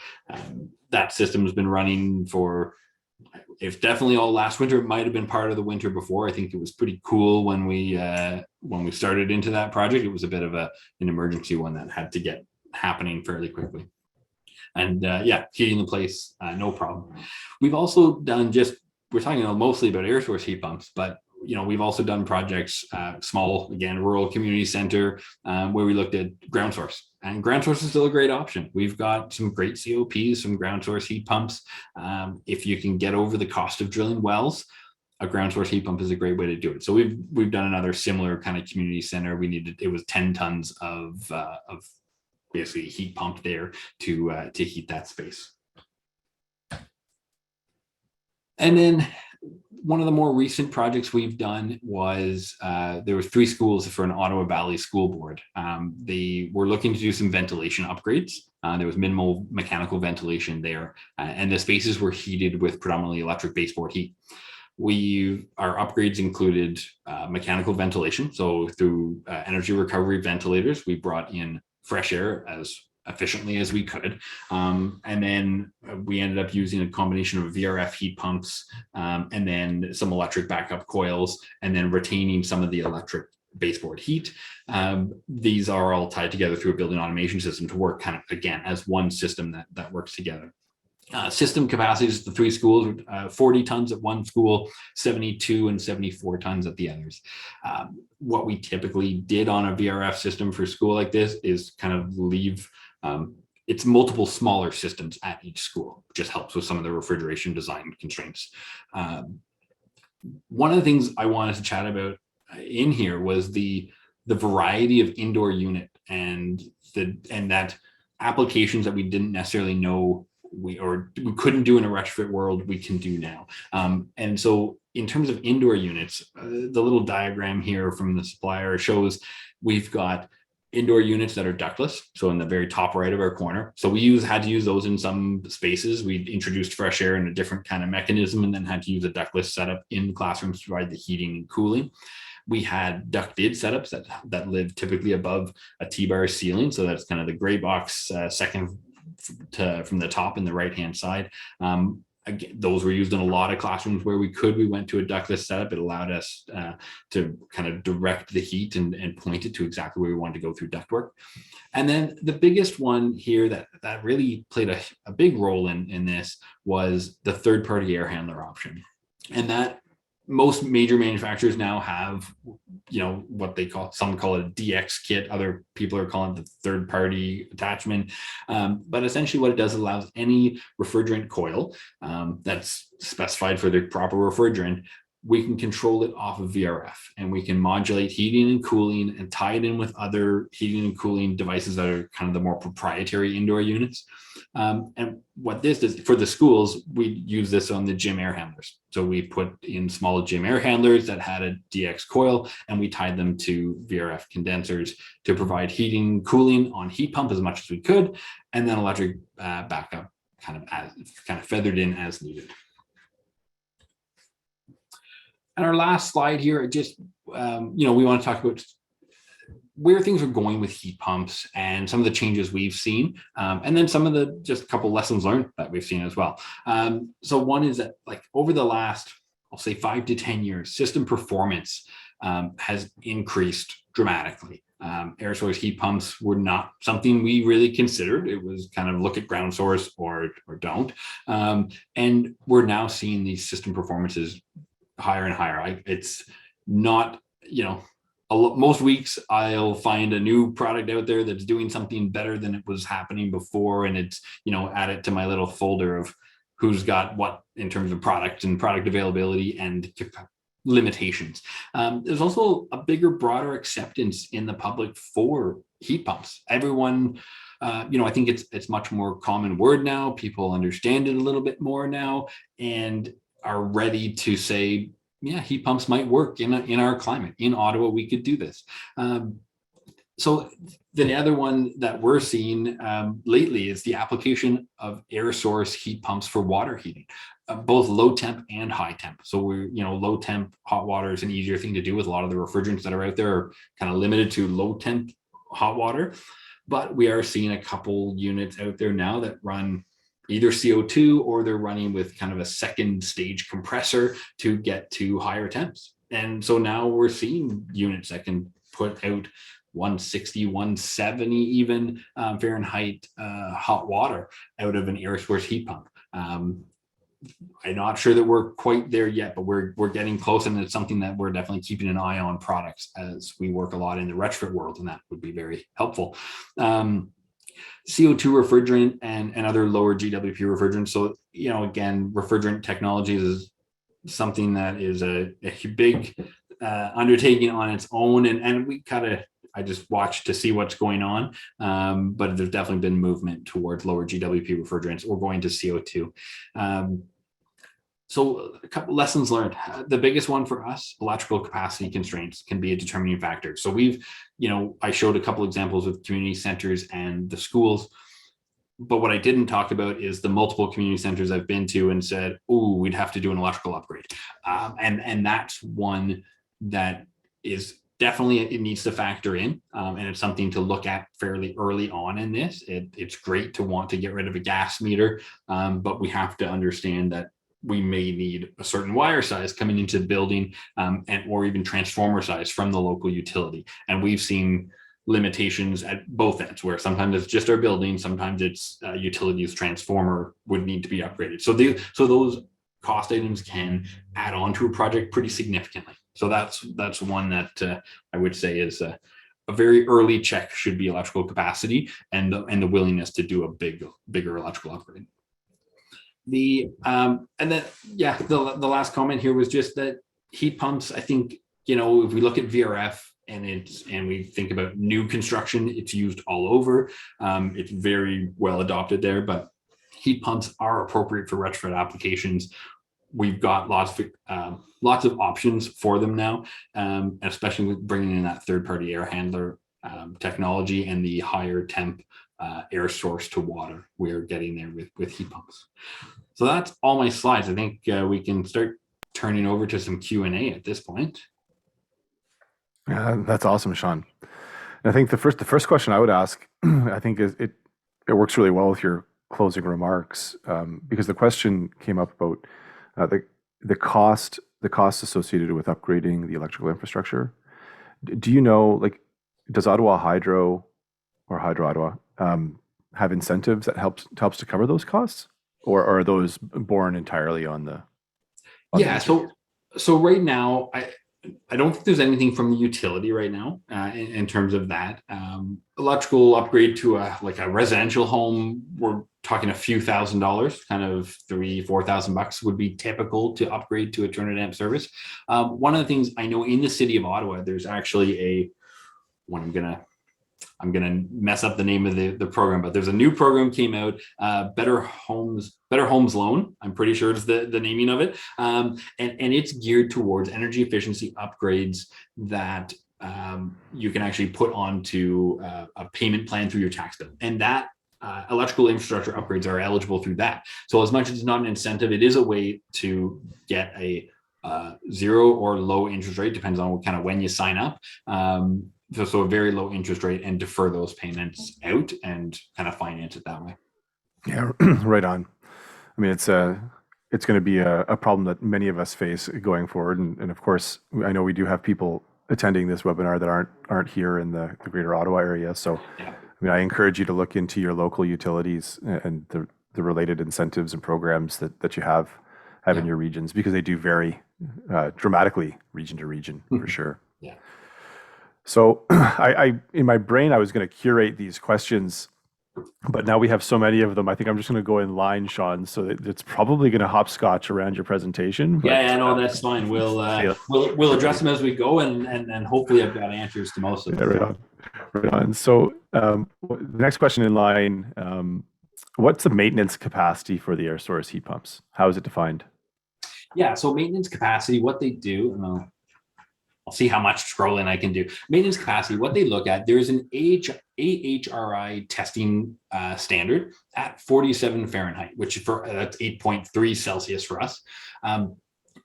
That system has been running for, if definitely all last winter, it might have been part of the winter before. I think it was pretty cool when we started into that project. It was a bit of an emergency one that had to get happening fairly quickly. And yeah, heating the place, no problem. We've also done we're talking mostly about air source heat pumps, but we've also done projects, small, again, rural community center, where we looked at ground source. And ground source is still a great option. We've got some great COPs, some ground source heat pumps. If you can get over the cost of drilling wells, a ground source heat pump is a great way to do it. So we've done another similar kind of community center. It was 10 tons of basically heat pump there to heat that space. And then one of the more recent projects we've done was there were 3 schools for an Ottawa Valley school board. They were looking to do some ventilation upgrades. There was minimal mechanical ventilation there, and the spaces were heated with predominantly electric baseboard heat. Our upgrades included mechanical ventilation. So through energy recovery ventilators, we brought in fresh air as efficiently as we could. And then we ended up using a combination of VRF heat pumps, and then some electric backup coils, and then retaining some of the electric baseboard heat. These are all tied together through a building automation system to work kind of, again, as one system that works together. System capacities, the 3 schools, 40 tons at one school, 72 and 74 tons at the others. What we typically did on a VRF system for school like this is kind of leave it's multiple smaller systems at each school. It just helps with some of the refrigeration design constraints. One of the things I wanted to chat about in here was the variety of indoor unit and that applications that we didn't necessarily know we couldn't do in a retrofit world, we can do now. And so in terms of indoor units, the little diagram here from the supplier shows we've got indoor units that are ductless. So in the very top right of our corner. So we had to use those in some spaces. We introduced fresh air in a different kind of mechanism, and then had to use a ductless setup in classrooms to provide the heating and cooling. We had ducted setups that live typically above a T-bar ceiling. So that's kind of the gray box second from the top in the right-hand side. Again, those were used in a lot of classrooms where we went to a ductless setup. It allowed us to kind of direct the heat and point it to exactly where we wanted to go through ductwork. And then the biggest one here that really played a big role in this was the third-party air handler option. And that most major manufacturers now have, what some call it a DX kit. Other people are calling it the third party attachment. But essentially what it does, allows any refrigerant coil that's specified for the proper refrigerant, we can control it off of VRF, and we can modulate heating and cooling and tie it in with other heating and cooling devices that are kind of the more proprietary indoor units. And what this does for the schools, we use this on the gym air handlers. So we put in small gym air handlers that had a DX coil, and we tied them to VRF condensers to provide heating and cooling on heat pump as much as we could, and then electric backup kind of feathered in as needed. And our last slide here, just, we want to talk about where things are going with heat pumps and some of the changes we've seen, and then some of just a couple lessons learned that we've seen as well. So one is that, like, over the last, I'll say 5 to 10 years, system performance has increased dramatically. Air source heat pumps were not something we really considered. It was kind of look at ground source or don't. And we're now seeing these system performances higher and higher. It's not, most weeks I'll find a new product out there that's doing something better than it was happening before, and it's, add it to my little folder of who's got what in terms of product and product availability and limitations. There's also a bigger, broader acceptance in the public for heat pumps. Everyone, I think it's much more common word now. People understand it a little bit more now, and are ready to say, yeah, heat pumps might work in our climate. In Ottawa, we could do this. So the other one that we're seeing lately is the application of air source heat pumps for water heating, both low temp and high temp. So low temp hot water is an easier thing to do with a lot of the refrigerants that are out there are kind of limited to low temp hot water. But we are seeing a couple units out there now that run either CO2 or they're running with kind of a second stage compressor to get to higher temps. And so now we're seeing units that can put out 160, 170 even Fahrenheit hot water out of an air source heat pump. I'm not sure that we're quite there yet, but we're getting close, and it's something that we're definitely keeping an eye on products as we work a lot in the retrofit world, and that would be very helpful. CO2 refrigerant and other lower GWP refrigerants. So, again, refrigerant technologies is something that is a big undertaking on its own, and we I just watch to see what's going on, but there's definitely been movement towards lower GWP refrigerants or going to CO2. So a couple lessons learned. The biggest one for us, electrical capacity constraints can be a determining factor. So I showed a couple examples with community centers and the schools, but what I didn't talk about is the multiple community centers I've been to and said, oh, we'd have to do an electrical upgrade. And that's one that is definitely, it needs to factor in. And it's something to look at fairly early on in this. It's great to want to get rid of a gas meter, but we have to understand that we may need a certain wire size coming into the building, or even transformer size from the local utility. And we've seen limitations at both ends, where sometimes it's just our building, sometimes it's utilities transformer would need to be upgraded. So those cost items can add on to a project pretty significantly. So that's one that I would say is a very early check should be electrical capacity and the willingness to do a bigger electrical upgrade. The last comment here was just that heat pumps, I think, if we look at VRF and we think about new construction, it's used all over. It's very well adopted there, but heat pumps are appropriate for retrofit applications. We've got lots of options for them now, especially with bringing in that third-party air handler technology and the higher temp air source to water. We're getting there with heat pumps. So that's all my slides. I think we can start turning over to some Q&A at this point. That's awesome, Sean. And I think the first question I would ask, I think is it works really well with your closing remarks, because the question came up about the cost associated with upgrading the electrical infrastructure. Do you know, like, does Ottawa Hydro or Hydro Ottawa have incentives that helps to cover those costs, or are those borne entirely on the? So right now, I don't think there's anything from the utility right now in terms of that. Electrical upgrade to a residential home, we're talking a few $1,000s, kind of $3,000-4,000 would be typical to upgrade to a 200 amp service. One of the things I know in the city of Ottawa, there's actually I'm gonna mess up the name of the program, but there's a new program came out, Better Homes Loan. I'm pretty sure it's the naming of it, and it's geared towards energy efficiency upgrades that you can actually put onto a payment plan through your tax bill, and that electrical infrastructure upgrades are eligible through that. So as much as it's not an incentive, it is a way to get a zero or low interest rate, depends on when you sign up. So a very low interest rate, and defer those payments out and kind of finance it that way. Yeah, right on. I mean, it's going to be a problem that many of us face going forward, and of course, I know we do have people attending this webinar that aren't here in the Greater Ottawa area. So, yeah. I mean, I encourage you to look into your local utilities and the related incentives and programs that you have in your regions, because they do vary dramatically region to region for sure. Yeah. So I in my brain, I was going to curate these questions, but now we have so many of them. I think I'm just going to go in line, Sean. So it's probably going to hopscotch around your presentation. But, no, that's fine. We'll address them as we go, and hopefully I've got answers to most of them. Yeah, right on. So the next question in line, what's the maintenance capacity for the air source heat pumps? How is it defined? Yeah, so maintenance capacity, what they do, I'll see how much scrolling I can do. Maintenance capacity, what they look at, there's an AHRI testing standard at 47 Fahrenheit, which that's 8.3 Celsius for us.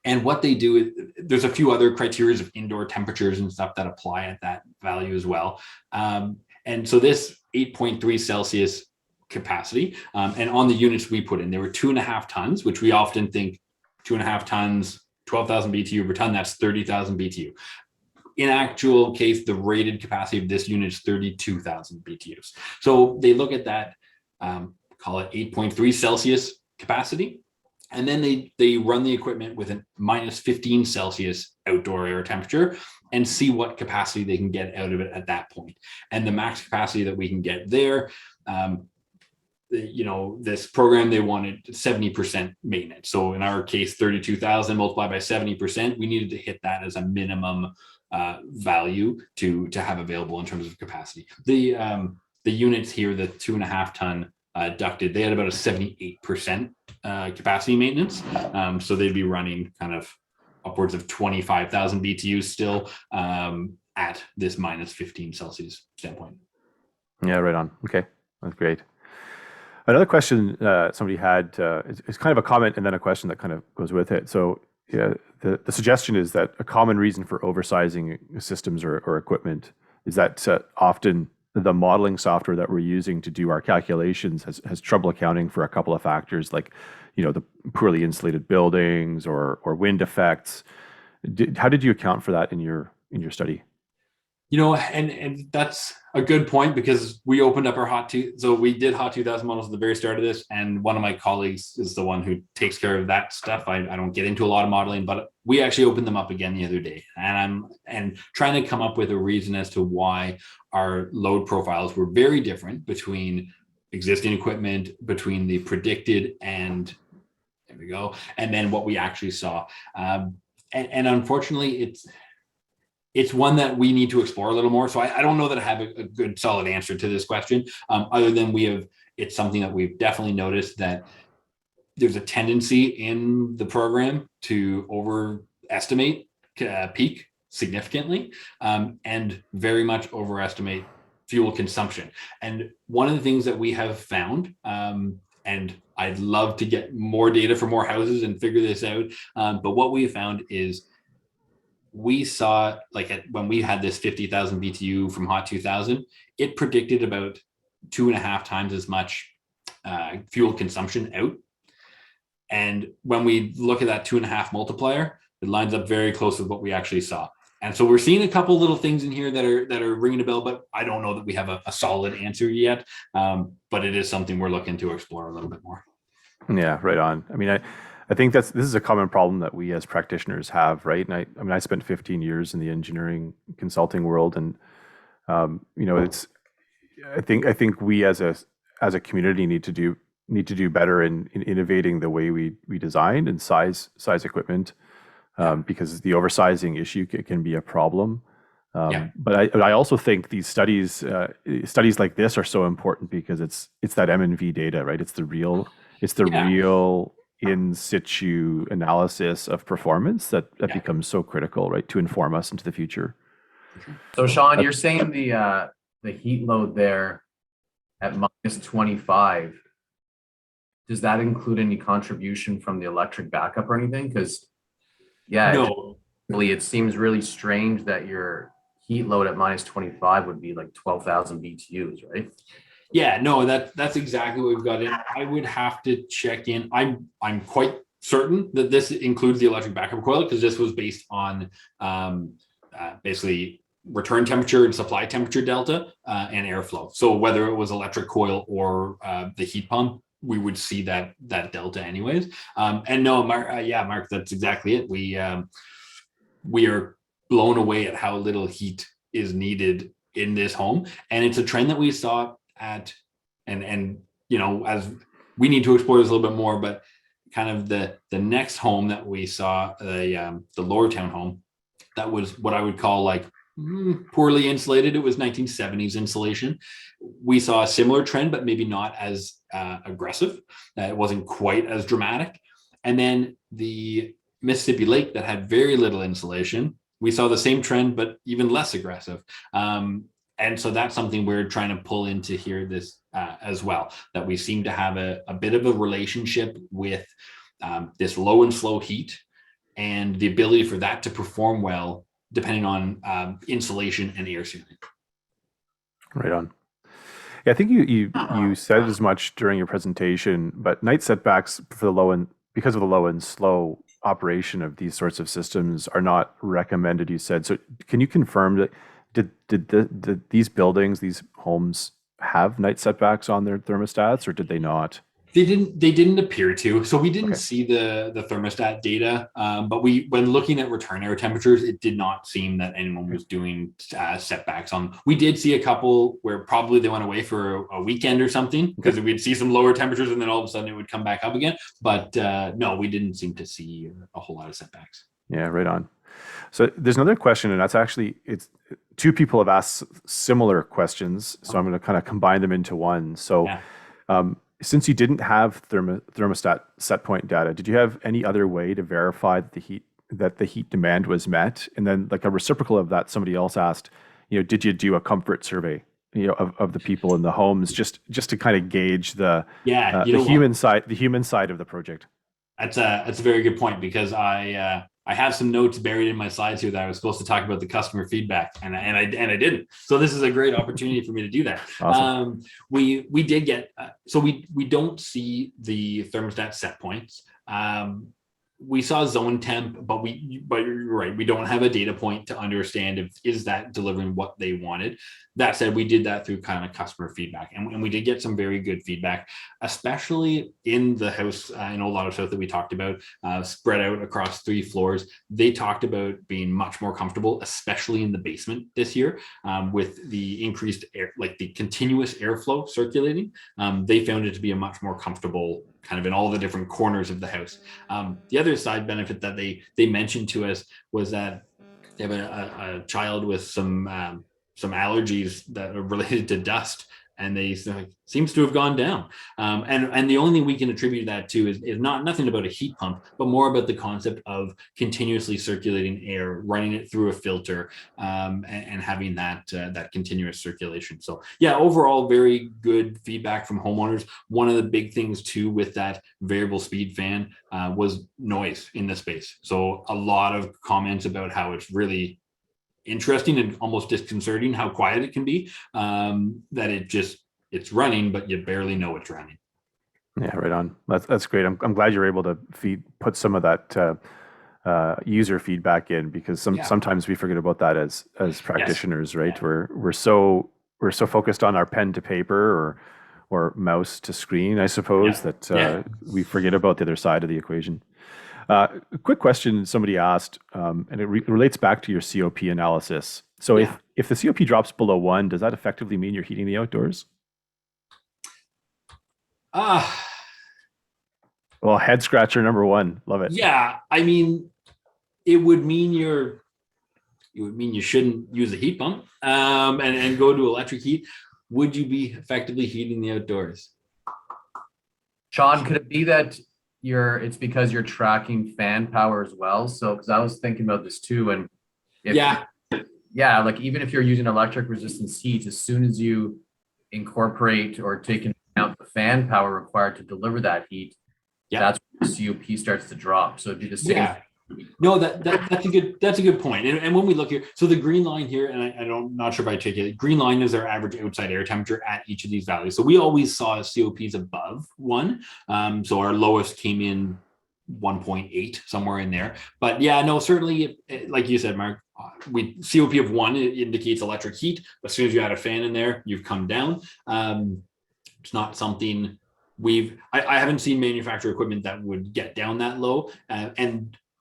And what they do is there's a few other criteria of indoor temperatures and stuff that apply at that value as well. And so this 8.3 Celsius capacity, and on the units we put in, there were 2.5 tons, which we often think 2.5 tons, 12,000 BTU per ton, that's 30,000 BTU. In actual case, the rated capacity of this unit is 32,000 BTUs. So they look at that, call it 8.3 Celsius capacity, and then they run the equipment with a minus 15 Celsius outdoor air temperature and see what capacity they can get out of it at that point. And the max capacity that we can get there, this program, they wanted 70% maintenance. So in our case, 32,000 multiplied by 70%, we needed to hit that as a minimum value to have available in terms of capacity. The units here, the 2.5 ton ducted, they had about a 78% capacity maintenance. So they'd be running kind of upwards of 25,000 BTUs still at this minus 15 Celsius standpoint. Yeah, right on. Okay, that's great. Another question somebody had is kind of a comment and then a question that kind of goes with it. So yeah, the suggestion is that a common reason for oversizing systems or equipment is that often the modeling software that we're using to do our calculations has trouble accounting for a couple of factors, like the poorly insulated buildings or wind effects. How did you account for that in your study? And that's a good point, because we opened up our so we did Hot 2000 models at the very start of this, and one of my colleagues is the one who takes care of that stuff. I don't get into a lot of modeling, but we actually opened them up again the other day, and I'm trying to come up with a reason as to why our load profiles were very different between existing equipment, between the predicted and there we go, and then what we actually saw. And unfortunately, it's one that we need to explore a little more. So I don't know that I have a good solid answer to this question, other than it's something that we've definitely noticed that there's a tendency in the program to overestimate peak significantly, and very much overestimate fuel consumption. And one of the things that we have found, and I'd love to get more data for more houses and figure this out, but what we found is we saw, when we had this 50,000 BTU from Hot 2000, it predicted about 2.5 times as much fuel consumption out. And when we look at that 2.5 multiplier, it lines up very close with what we actually saw. And so we're seeing a couple little things in here that are ringing a bell, but I don't know that we have a solid answer yet. But it is something we're looking to explore a little bit more. Yeah, right on. I mean, I think this is a common problem that we as practitioners have, right? And I spent 15 years in the engineering consulting world, and I think we as a community need to do better in innovating the way we design and size equipment, because the oversizing issue can be a problem. But I also think these studies like this are so important because it's that M&V data, right? It's the real in situ analysis of performance that becomes so critical, right, to inform us into the future. So Sean, you're saying the heat load there at minus 25, does that include any contribution from the electric backup or anything? Because no, it seems really strange that your heat load at minus 25 would be like 12,000 BTUs, right? Yeah, no, that's exactly what we've got in. I would have to check in. I'm quite certain that this includes the electric backup coil, because this was based on basically return temperature and supply temperature delta and airflow. So whether it was electric coil or the heat pump, we would see that delta anyways. And no, Mark, that's exactly it. We are blown away at how little heat is needed in this home, and it's a trend that we saw at, and as we need to explore this a little bit more, but kind of the next home that we saw, the Lower Town home, that was what I would call poorly insulated. It was 1970s insulation. We saw a similar trend, but maybe not as aggressive. It wasn't quite as dramatic. And then the Mississippi Lake that had very little insulation, we saw the same trend, but even less aggressive. And so that's something we're trying to pull into here this as well, that we seem to have a bit of a relationship with this low and slow heat and the ability for that to perform well, depending on insulation and air sealing. Right on. Yeah, I think you said as much during your presentation, but night setbacks for the low and because of the low and slow operation of these sorts of systems are not recommended, you said. So can you confirm that did these buildings, these homes have night setbacks on their thermostats, or did they not? They didn't appear to. So we didn't Okay. see the thermostat data, but when looking at return air temperatures, it did not seem that anyone was doing setbacks on. We did see a couple where probably they went away for a weekend or something, because we'd see some lower temperatures and then all of a sudden it would come back up again. But no, we didn't seem to see a whole lot of setbacks. Yeah, right on. So there's another question, and that's actually, it's two people have asked similar questions, so I'm going to kind of combine them into one. So since you didn't have thermostat set point data, did you have any other way to verify that the heat demand was met? And then, like, a reciprocal of that, somebody else asked, did you do a comfort survey, of the people in the homes, just to kind of gauge the human side of the project? That's a very good point, because I have some notes buried in my slides here that I was supposed to talk about the customer feedback, and I didn't. So this is a great opportunity for me to do that. Awesome. We did get so we don't see the thermostat set points. We saw zone temp, but you're right, we don't have a data point to understand if is that delivering what they wanted. That said, we did that through kind of customer feedback, and we did get some very good feedback, especially in the house in Old Auto South that we talked about, spread out across 3 floors. They talked about being much more comfortable, especially in the basement this year, with the increased air, like the continuous airflow circulating. They found it to be a much more comfortable kind of in all the different corners of the house. The other side benefit that they mentioned to us was that they have a child with some allergies that are related to dust, and they seems to have gone down. And the only thing we can attribute that to is nothing about a heat pump, but more about the concept of continuously circulating air, running it through a filter, and having that continuous circulation. So yeah, overall, very good feedback from homeowners. One of the big things too with that variable speed fan was noise in the space. So a lot of comments about how it's really interesting and almost disconcerting how quiet it can be, that it's running, but you barely know it's running. Yeah, right on. That's great. I'm glad you're able to put some of that user feedback in, because sometimes we forget about that as practitioners, right? Yeah. We're so focused on our pen to paper or mouse to screen, I suppose, that we forget about the other side of the equation. A quick question somebody asked, and it relates back to your COP analysis. So if the COP drops below 1, does that effectively mean you're heating the outdoors? Well, head scratcher number 1. Love it. Yeah, I mean, it would mean you shouldn't use a heat pump and go to electric heat. Would you be effectively heating the outdoors? Sean, could it be that it's because you're tracking fan power as well? So, because I was thinking about this too, and like even if you're using electric resistance heat, as soon as you incorporate or take into account the fan power required to deliver that heat, that's when the COP starts to drop. So it'd be the same. Yeah. No, that's a good point. And when we look here, so the green line here, and I'm not sure if I take it, green line is our average outside air temperature at each of these values. So we always saw COPs above 1. So our lowest came in 1.8, somewhere in there. But yeah, no, certainly, like you said, Mark, COP of 1, it indicates electric heat. As soon as you add a fan in there, you've come down. It's not something I haven't seen manufacturer equipment that would get down that low,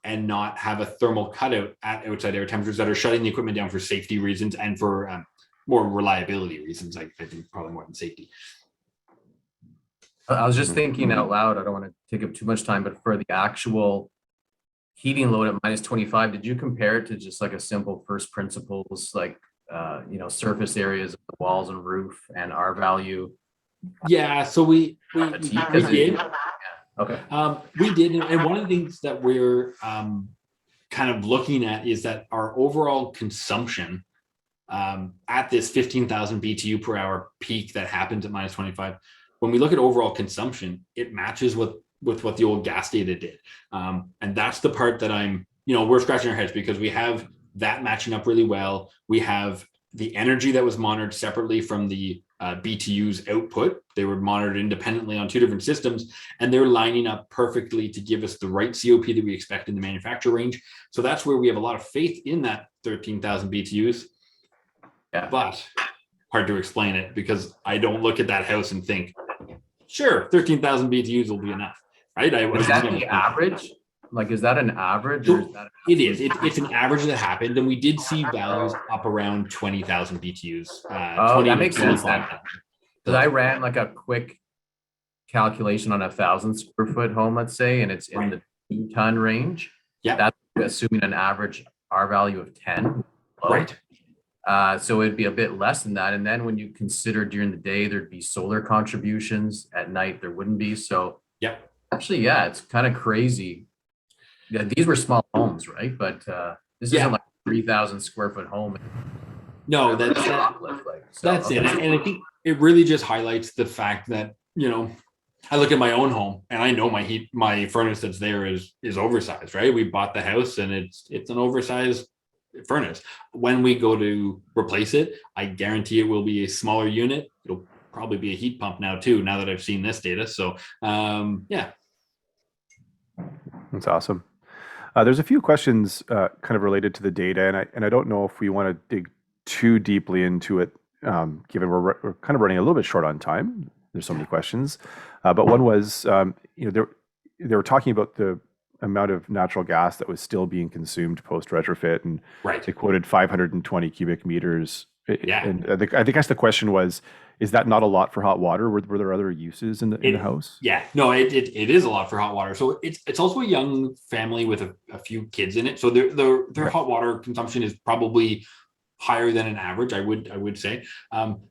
and not have a thermal cutout at outside air temperatures that are shutting the equipment down for safety reasons and for more reliability reasons. I think probably more than safety. I was just thinking out loud. I don't want to take up too much time, but for the actual heating load at minus 25, did you compare it to just like a simple first principles, like, surface areas of the walls and roof and R value? Yeah, so we did. Okay. We did, and one of the things that we're kind of looking at is that our overall consumption at this 15,000 BTU per hour peak that happens at minus 25, when we look at overall consumption, it matches with what the old gas data did. And that's the part that we're scratching our heads, because we have that matching up really well. We have the energy that was monitored separately from the BTU's output. They were monitored independently on two different systems, and they're lining up perfectly to give us the right COP that we expect in the manufacturer range. So that's where we have a lot of faith in that 13,000 BTUs. Yeah. But hard to explain it, because I don't look at that house and think, sure, 13,000 BTUs will be enough, right? Is that the average? Like, is that an average, or is that? It is. It's an average that happened, and we did see values up around 20,000 BTUs. That makes sense then. Because I ran like a quick calculation on 1,000 square foot home, let's say, and it's in the 2-ton range. Yeah. That's assuming an average R value of 10. Right. So it'd be a bit less than that. And then when you consider during the day, there'd be solar contributions. At night, there wouldn't be. So yeah, actually, yeah, it's kind of crazy. Yeah, these were small homes, right? But this isn't like a 3,000 square foot home. No, that's it. So, that's it. And I think it really just highlights the fact that, I look at my own home and I know my furnace that's there is oversized, right? We bought the house and it's an oversized furnace. When we go to replace it, I guarantee it will be a smaller unit. It'll probably be a heat pump now too, now that I've seen this data. So yeah. That's awesome. There's a few questions kind of related to the data, and I don't know if we want to dig too deeply into it, given we're kind of running a little bit short on time. There's so many questions, but one was, they were talking about the amount of natural gas that was still being consumed post retrofit, and they quoted 520 cubic meters. Yeah. And I think the question was, is that not a lot for hot water? Were there other uses in the house? Yeah, no, it is a lot for hot water. So it's also a young family with a few kids in it. So their hot water consumption is probably higher than an average, I would say.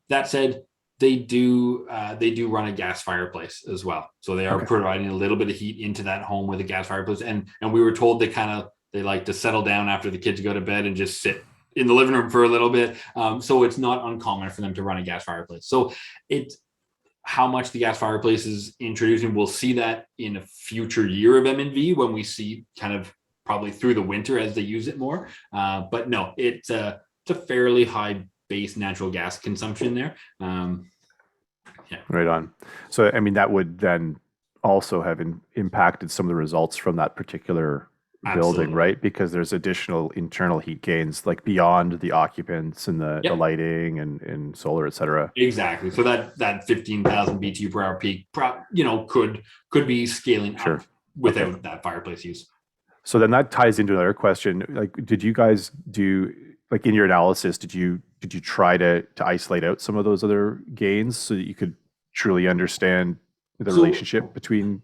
That said, they do run a gas fireplace as well. So they are providing a little bit of heat into that home with a gas fireplace. And we were told they like to settle down after the kids go to bed and just sit in the living room for a little bit. So it's not uncommon for them to run a gas fireplace. So it's how much the gas fireplace is introducing. We'll see that in a future year of MNV when we see kind of probably through the winter as they use it more. But no, it's a fairly high base natural gas consumption there. Yeah. Right on. So, I mean, that would then also have impacted some of the results from that particular building, right? Because there's additional internal heat gains, like beyond the occupants and the lighting and solar, et cetera. Exactly. So that 15,000 BTU per hour peak, could be scaling up without that fireplace use. So then that ties into another question. Like, did you guys do, like, in your analysis, did you try to isolate out some of those other gains so that you could truly understand the relationship between?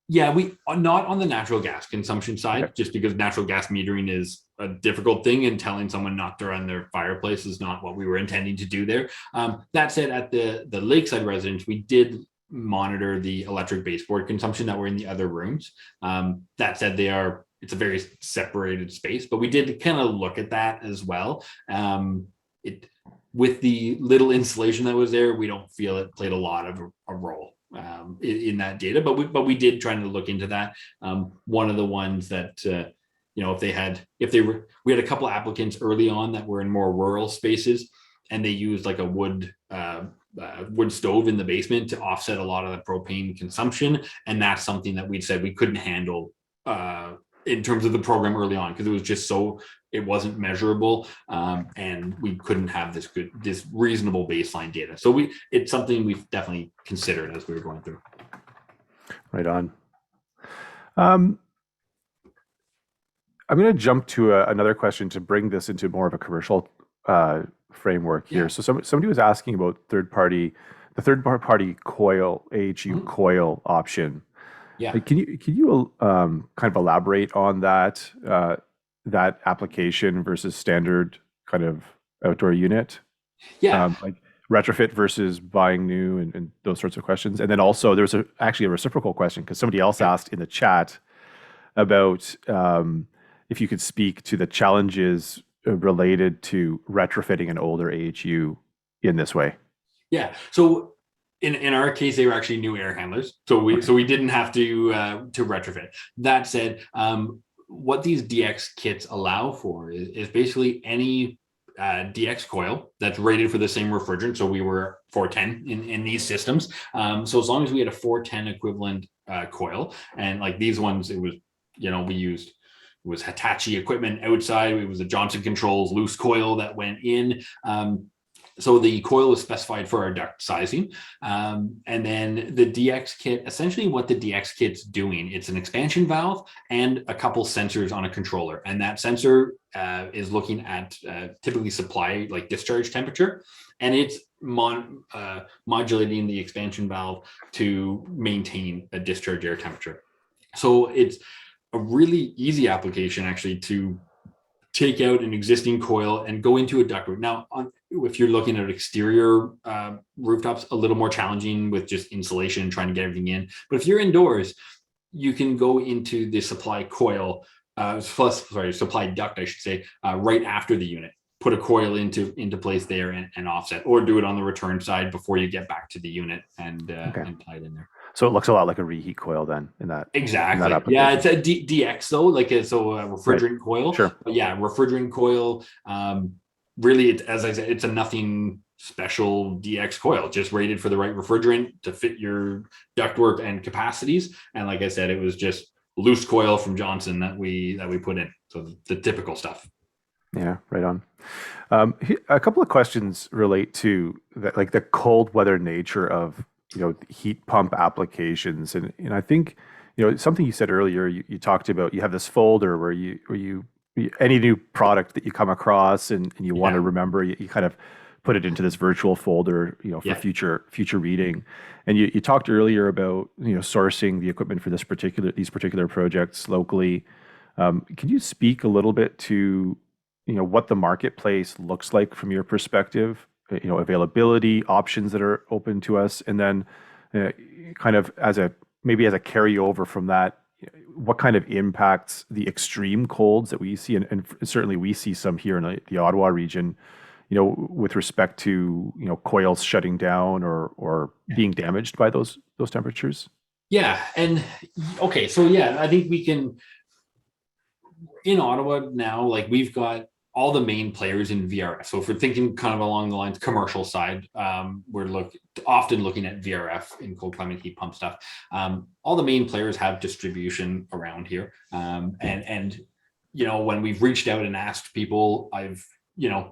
Yeah, we are not on the natural gas consumption side, just because natural gas metering is a difficult thing, and telling someone not to run their fireplace is not what we were intending to do there. That said, at the lakeside residence, we did monitor the electric baseboard consumption that were in the other rooms. That said, it's a very separated space, but we did kind of look at that as well. With the little insulation that was there, we don't feel it played a lot of a role in that data, but we did try to look into that. One of the ones that we had a couple of applicants early on that were in more rural spaces, and they used like a wood stove in the basement to offset a lot of the propane consumption, and that's something that we said we couldn't handle in terms of the program early on, because it was just it wasn't measurable, and we couldn't have this reasonable baseline data. So it's something we've definitely considered as we were going through. Right on. I'm going to jump to another question to bring this into more of a commercial framework here. So somebody was asking about the third party coil, AHU coil option. Yeah. Like, can you kind of elaborate on that application versus standard kind of outdoor unit? Yeah. Like retrofit versus buying new and those sorts of questions. And then also there's actually a reciprocal question, because somebody else asked in the chat about if you could speak to the challenges related to retrofitting an older AHU in this way. Yeah. So in our case, they were actually new air handlers. So we didn't have to retrofit. That said, what these DX kits allow for is basically any DX coil that's rated for the same refrigerant. So we were 410 in these systems. So as long as we had a 410 equivalent coil, and like these ones, it was, we used, it was Hitachi equipment outside. It was a Johnson Controls loose coil that went in. So the coil is specified for our duct sizing. And then the DX kit, essentially what the DX kit's doing, it's an expansion valve and a couple sensors on a controller. And that sensor is looking at typically supply, like discharge temperature. And it's modulating the expansion valve to maintain a discharge air temperature. So it's a really easy application actually to take out an existing coil and go into a ductwork. Now, if you're looking at exterior rooftops, a little more challenging with just insulation and trying to get everything in. But if you're indoors, you can go into the supply coil, supply duct, I should say, right after the unit. Put a coil into place there and offset, or do it on the return side before you get back to the unit and tie it in there. So it looks a lot like a reheat coil then in that. Exactly. In that yeah, it's a DX though, like a refrigerant coil. Sure. But yeah, refrigerant coil. Really, as I said, it's a nothing special DX coil, just rated for the right refrigerant to fit your ductwork and capacities. And like I said, it was just loose coil from Johnson that we put in. So the typical stuff. Yeah, right on. A couple of questions relate to that, like the cold weather nature of heat pump applications, and I think something you said earlier. You talked about you have this folder where you any new product that you come across and you want to remember, you kind of put it into this virtual folder, for future reading. And you talked earlier about sourcing the equipment for these particular projects locally. Can you speak a little bit to what the marketplace looks like from your perspective? Availability, options that are open to us, and then kind of as a carryover from that, what kind of impacts the extreme colds that we see, and certainly we see some here in the Ottawa region, with respect to coils shutting down or being damaged by those temperatures. Yeah, and okay, so yeah, I think we can in Ottawa now, like we've got all the main players in VRF. So if we're thinking kind of along the lines commercial side, we're often looking at VRF in cold climate heat pump stuff. All the main players have distribution around here. And when we've reached out and asked people,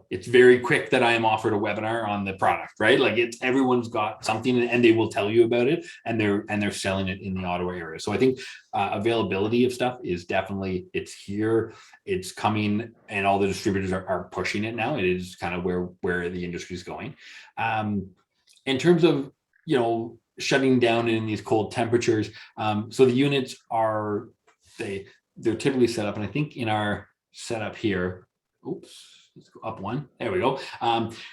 it's very quick that I am offered a webinar on the product, right? Like everyone's got something and they will tell you about it, and they're selling it in the Ottawa area. So I think availability of stuff is definitely, it's here, it's coming, and all the distributors are pushing it now. It is kind of where the industry is going. In terms of, shutting down in these cold temperatures. So the units they're typically set up, and I think in our setup here, let's go up one. There we go.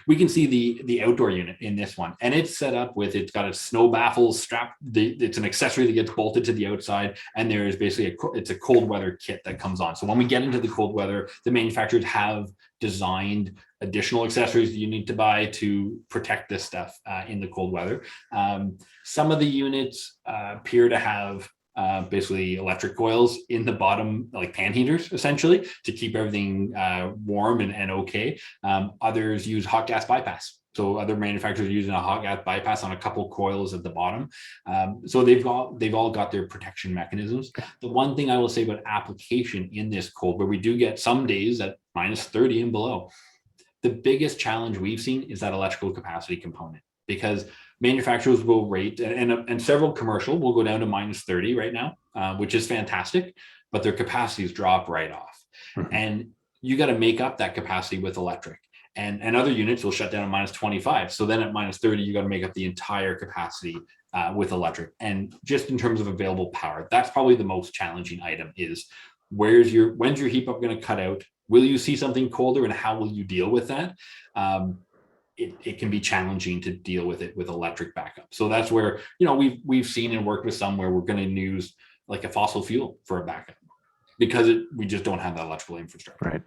We can see the outdoor unit in this one, and it's set up it's got a snow baffle strap. It's an accessory that gets bolted to the outside, and there is basically it's a cold weather kit that comes on. So when we get into the cold weather, the manufacturers have designed additional accessories that you need to buy to protect this stuff in the cold weather. Some of the units appear to have basically electric coils in the bottom, like pan heaters, essentially, to keep everything warm and okay. Others use hot gas bypass. So other manufacturers are using a hot gas bypass on a couple coils at the bottom. So they've all got their protection mechanisms. The one thing I will say about application in this cold, where we do get some days at -30 and below, the biggest challenge we've seen is that electrical capacity component, because manufacturers will rate, and several commercial will go down to -30 right now, which is fantastic, but their capacities drop right off. Mm-hmm. And you got to make up that capacity with electric. And other units will shut down at -25. So then at -30, you got to make up the entire capacity with electric. And just in terms of available power, that's probably the most challenging item is when's your heat pump going to cut out? Will you see something colder, and how will you deal with that? It can be challenging to deal with it with electric backup. So that's where, we've seen and worked with some where we're going to use like a fossil fuel for a backup. because we just don't have that electrical infrastructure. Right.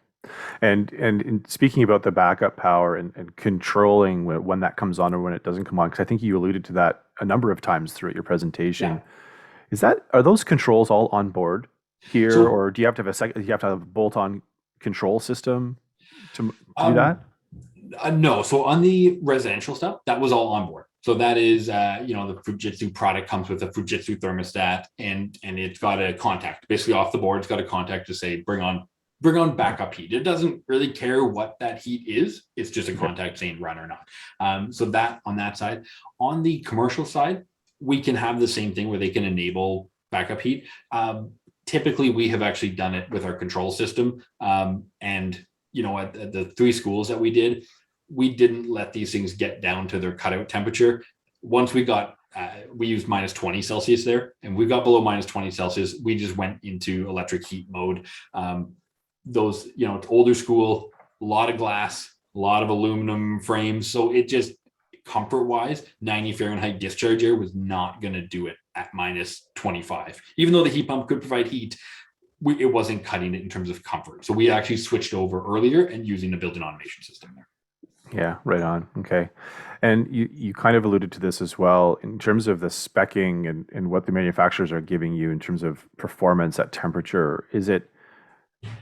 And in speaking about the backup power and controlling when that comes on or when it doesn't come on, because I think you alluded to that a number of times throughout your presentation. Yeah. Are those controls all on board here, So, or do you have to have do you have to have a bolt-on control system to do um, that? No, so on the residential stuff, that was all on board. So that is, the Fujitsu product comes with a Fujitsu thermostat, and it's got a contact basically off the board. It's got a contact to say bring on backup heat. It doesn't really care what that heat is. It's just a contact saying run or not. So that on that side. On the commercial side, we can have the same thing where they can enable backup heat. Typically, we have actually done it with our control system, and at the 3 schools that we did, we didn't let these things get down to their cutout temperature. Once we got, we used minus 20 Celsius there, and we got below minus 20 Celsius, we just went into electric heat mode. Those, it's older school, a lot of glass, a lot of aluminum frames. So it just, comfort wise, 90 Fahrenheit discharge air was not going to do it at minus 25. Even though the heat pump could provide heat, it wasn't cutting it in terms of comfort. So we actually switched over earlier and using a built-in automation system there. Yeah, right on. Okay. And you kind of alluded to this as well in terms of the speccing and what the manufacturers are giving you in terms of performance at temperature.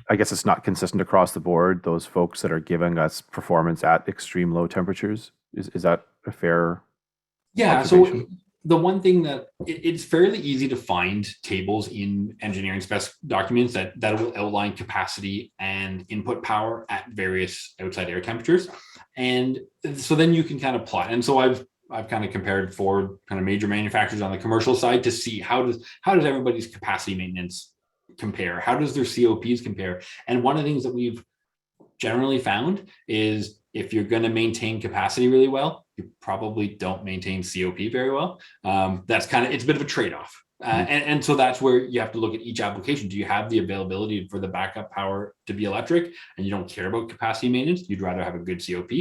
I guess it's not consistent across the board, those folks that are giving us performance at extreme low temperatures. Is that a fair observation? So the one thing that it's fairly easy to find tables in engineering spec documents that will outline capacity and input power at various outside air temperatures. And so then you can kind of plot. And so I've kind of compared 4 kind of major manufacturers on the commercial side to see how does everybody's capacity maintenance compare? How does their COPs compare? And one of the things that we've generally found is if you're going to maintain capacity really well, you probably don't maintain COP very well. That's it's a bit of a trade-off. And so that's where you have to look at each application. Do you have the availability for the backup power to be electric and you don't care about capacity maintenance? You'd rather have a good COP,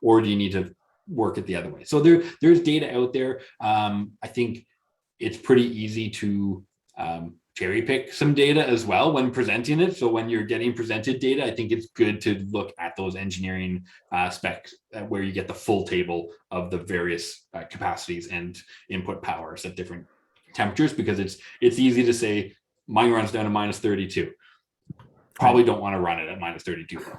or do you need to work it the other way? So there's data out there. I think it's pretty easy to cherry pick some data as well when presenting it. So when you're getting presented data, I think it's good to look at those engineering specs where you get the full table of the various capacities and input powers at different temperatures, because it's easy to say mine runs down to minus 32. Probably don't want to run it at minus 32 though.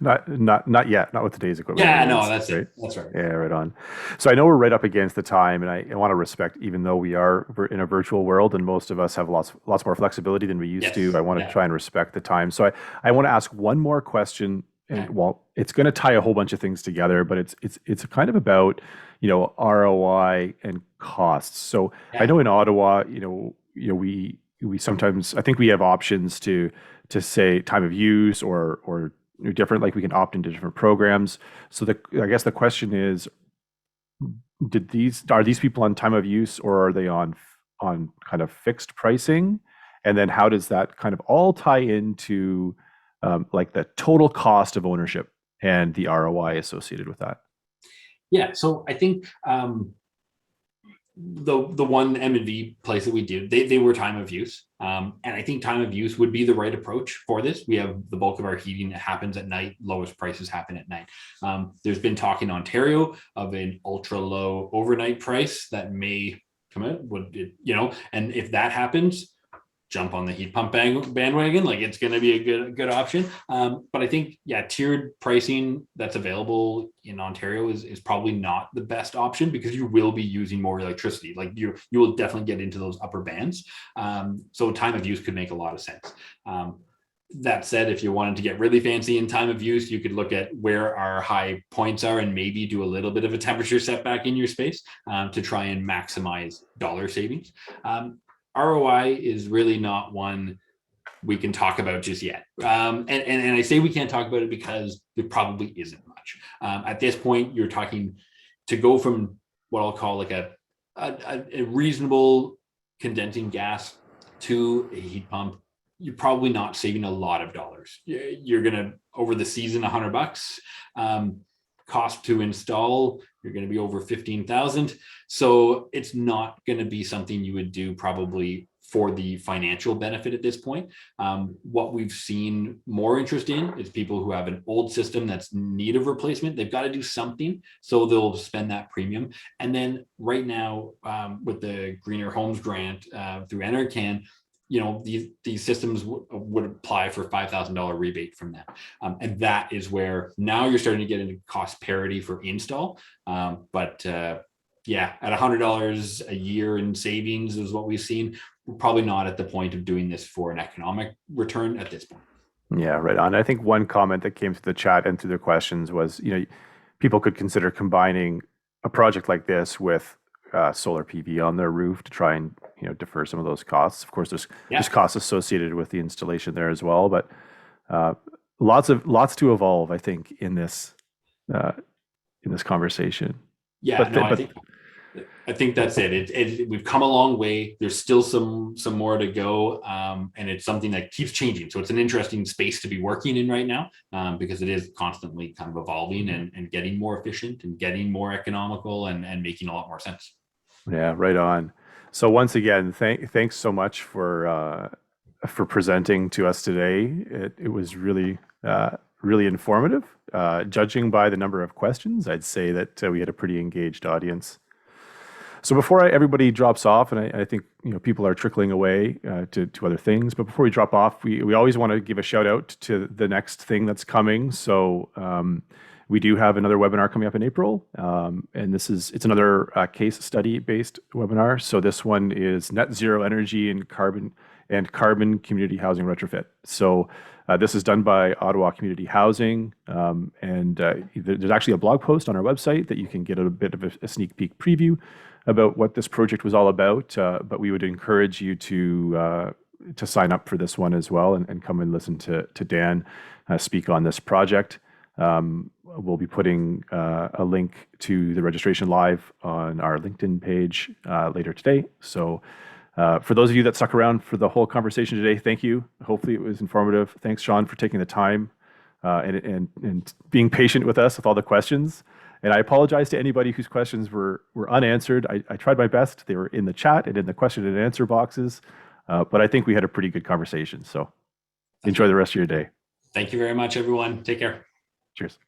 Not yet. Not with today's equipment. Yeah, no, that's right. That's right. Yeah, right on. So I know we're right up against the time, and I want to respect, even though we are in a virtual world and most of us have lots more flexibility than we used to. I want to try and respect the time. So I want to ask one more question, and it's going to tie a whole bunch of things together, but it's kind of about ROI and costs. So I know in Ottawa, we sometimes, I think we have options to say time of use or different, like we can opt into different programs. So I guess the question is, are these people on time of use, or are they on kind of fixed pricing? And then how does that kind of all tie into like the total cost of ownership and the ROI associated with that? Yeah, so I think the one M&V place that we did, they were time of use. And I think time of use would be the right approach for this. We have the bulk of our heating that happens at night. Lowest prices happen at night. There's been talk in Ontario of an ultra low overnight price that may come out. And if that happens, jump on the heat pump bandwagon. Like, it's going to be a good option. But I think, tiered pricing that's available in Ontario is probably not the best option, because you will be using more electricity. Like, you will definitely get into those upper bands. So time of use could make a lot of sense. That said, if you wanted to get really fancy in time of use, you could look at where our high points are and maybe do a little bit of a temperature setback in your space to try and maximize dollar savings. ROI is really not one we can talk about just yet. And I say we can't talk about it because there probably isn't much. At this point, you're talking to go from what I'll call like a reasonable condensing gas to a heat pump. You're probably not saving a lot of dollars. You're going to, over the season, $100. Cost to install, you're going to be over 15,000. So it's not going to be something you would do probably for the financial benefit at this point. What we've seen more interest in is people who have an old system that's in need of replacement. They've got to do something, so they'll spend that premium. And then right now, with the Greener Homes Grant through NRCan, these systems would apply for $5,000 rebate from them. And that is where now you're starting to get into cost parity for install. Yeah, at $100 a year in savings is what we've seen. We're probably not at the point of doing this for an economic return at this point. Yeah, right on. I think one comment that came through the chat and through the questions was, people could consider combining a project like this with solar PV on their roof to try and defer some of those costs. Of course, there's costs associated with the installation there as well, but lots to evolve, I think, in this conversation. Yeah, I think that's it. We've come a long way. There's still some more to go, and it's something that keeps changing. So it's an interesting space to be working in right now, because it is constantly kind of evolving and getting more efficient and getting more economical and making a lot more sense. Yeah, right on. So once again, thanks so much for presenting to us today. It was really informative. Judging by the number of questions, I'd say that we had a pretty engaged audience. So before everybody drops off, and I think people are trickling away to other things, but before we drop off, we always want to give a shout out to the next thing that's coming. So we do have another webinar coming up in April, and it's another case study based webinar. So this one is net zero energy and carbon community housing retrofit. So this is done by Ottawa Community Housing, and there's actually a blog post on our website that you can get a bit of a sneak peek preview about what this project was all about. But we would encourage you to sign up for this one as well and come and listen to Dan speak on this project. We'll be putting a link to the registration live on our LinkedIn page later today. So for those of you that stuck around for the whole conversation today, thank you. Hopefully it was informative. Thanks, Sean, for taking the time and being patient with us with all the questions. And I apologize to anybody whose questions were unanswered. I tried my best. They were in the chat and in the question and answer boxes. But I think we had a pretty good conversation. So enjoy the rest of your day. Thank you very much, everyone. Take care. Cheers.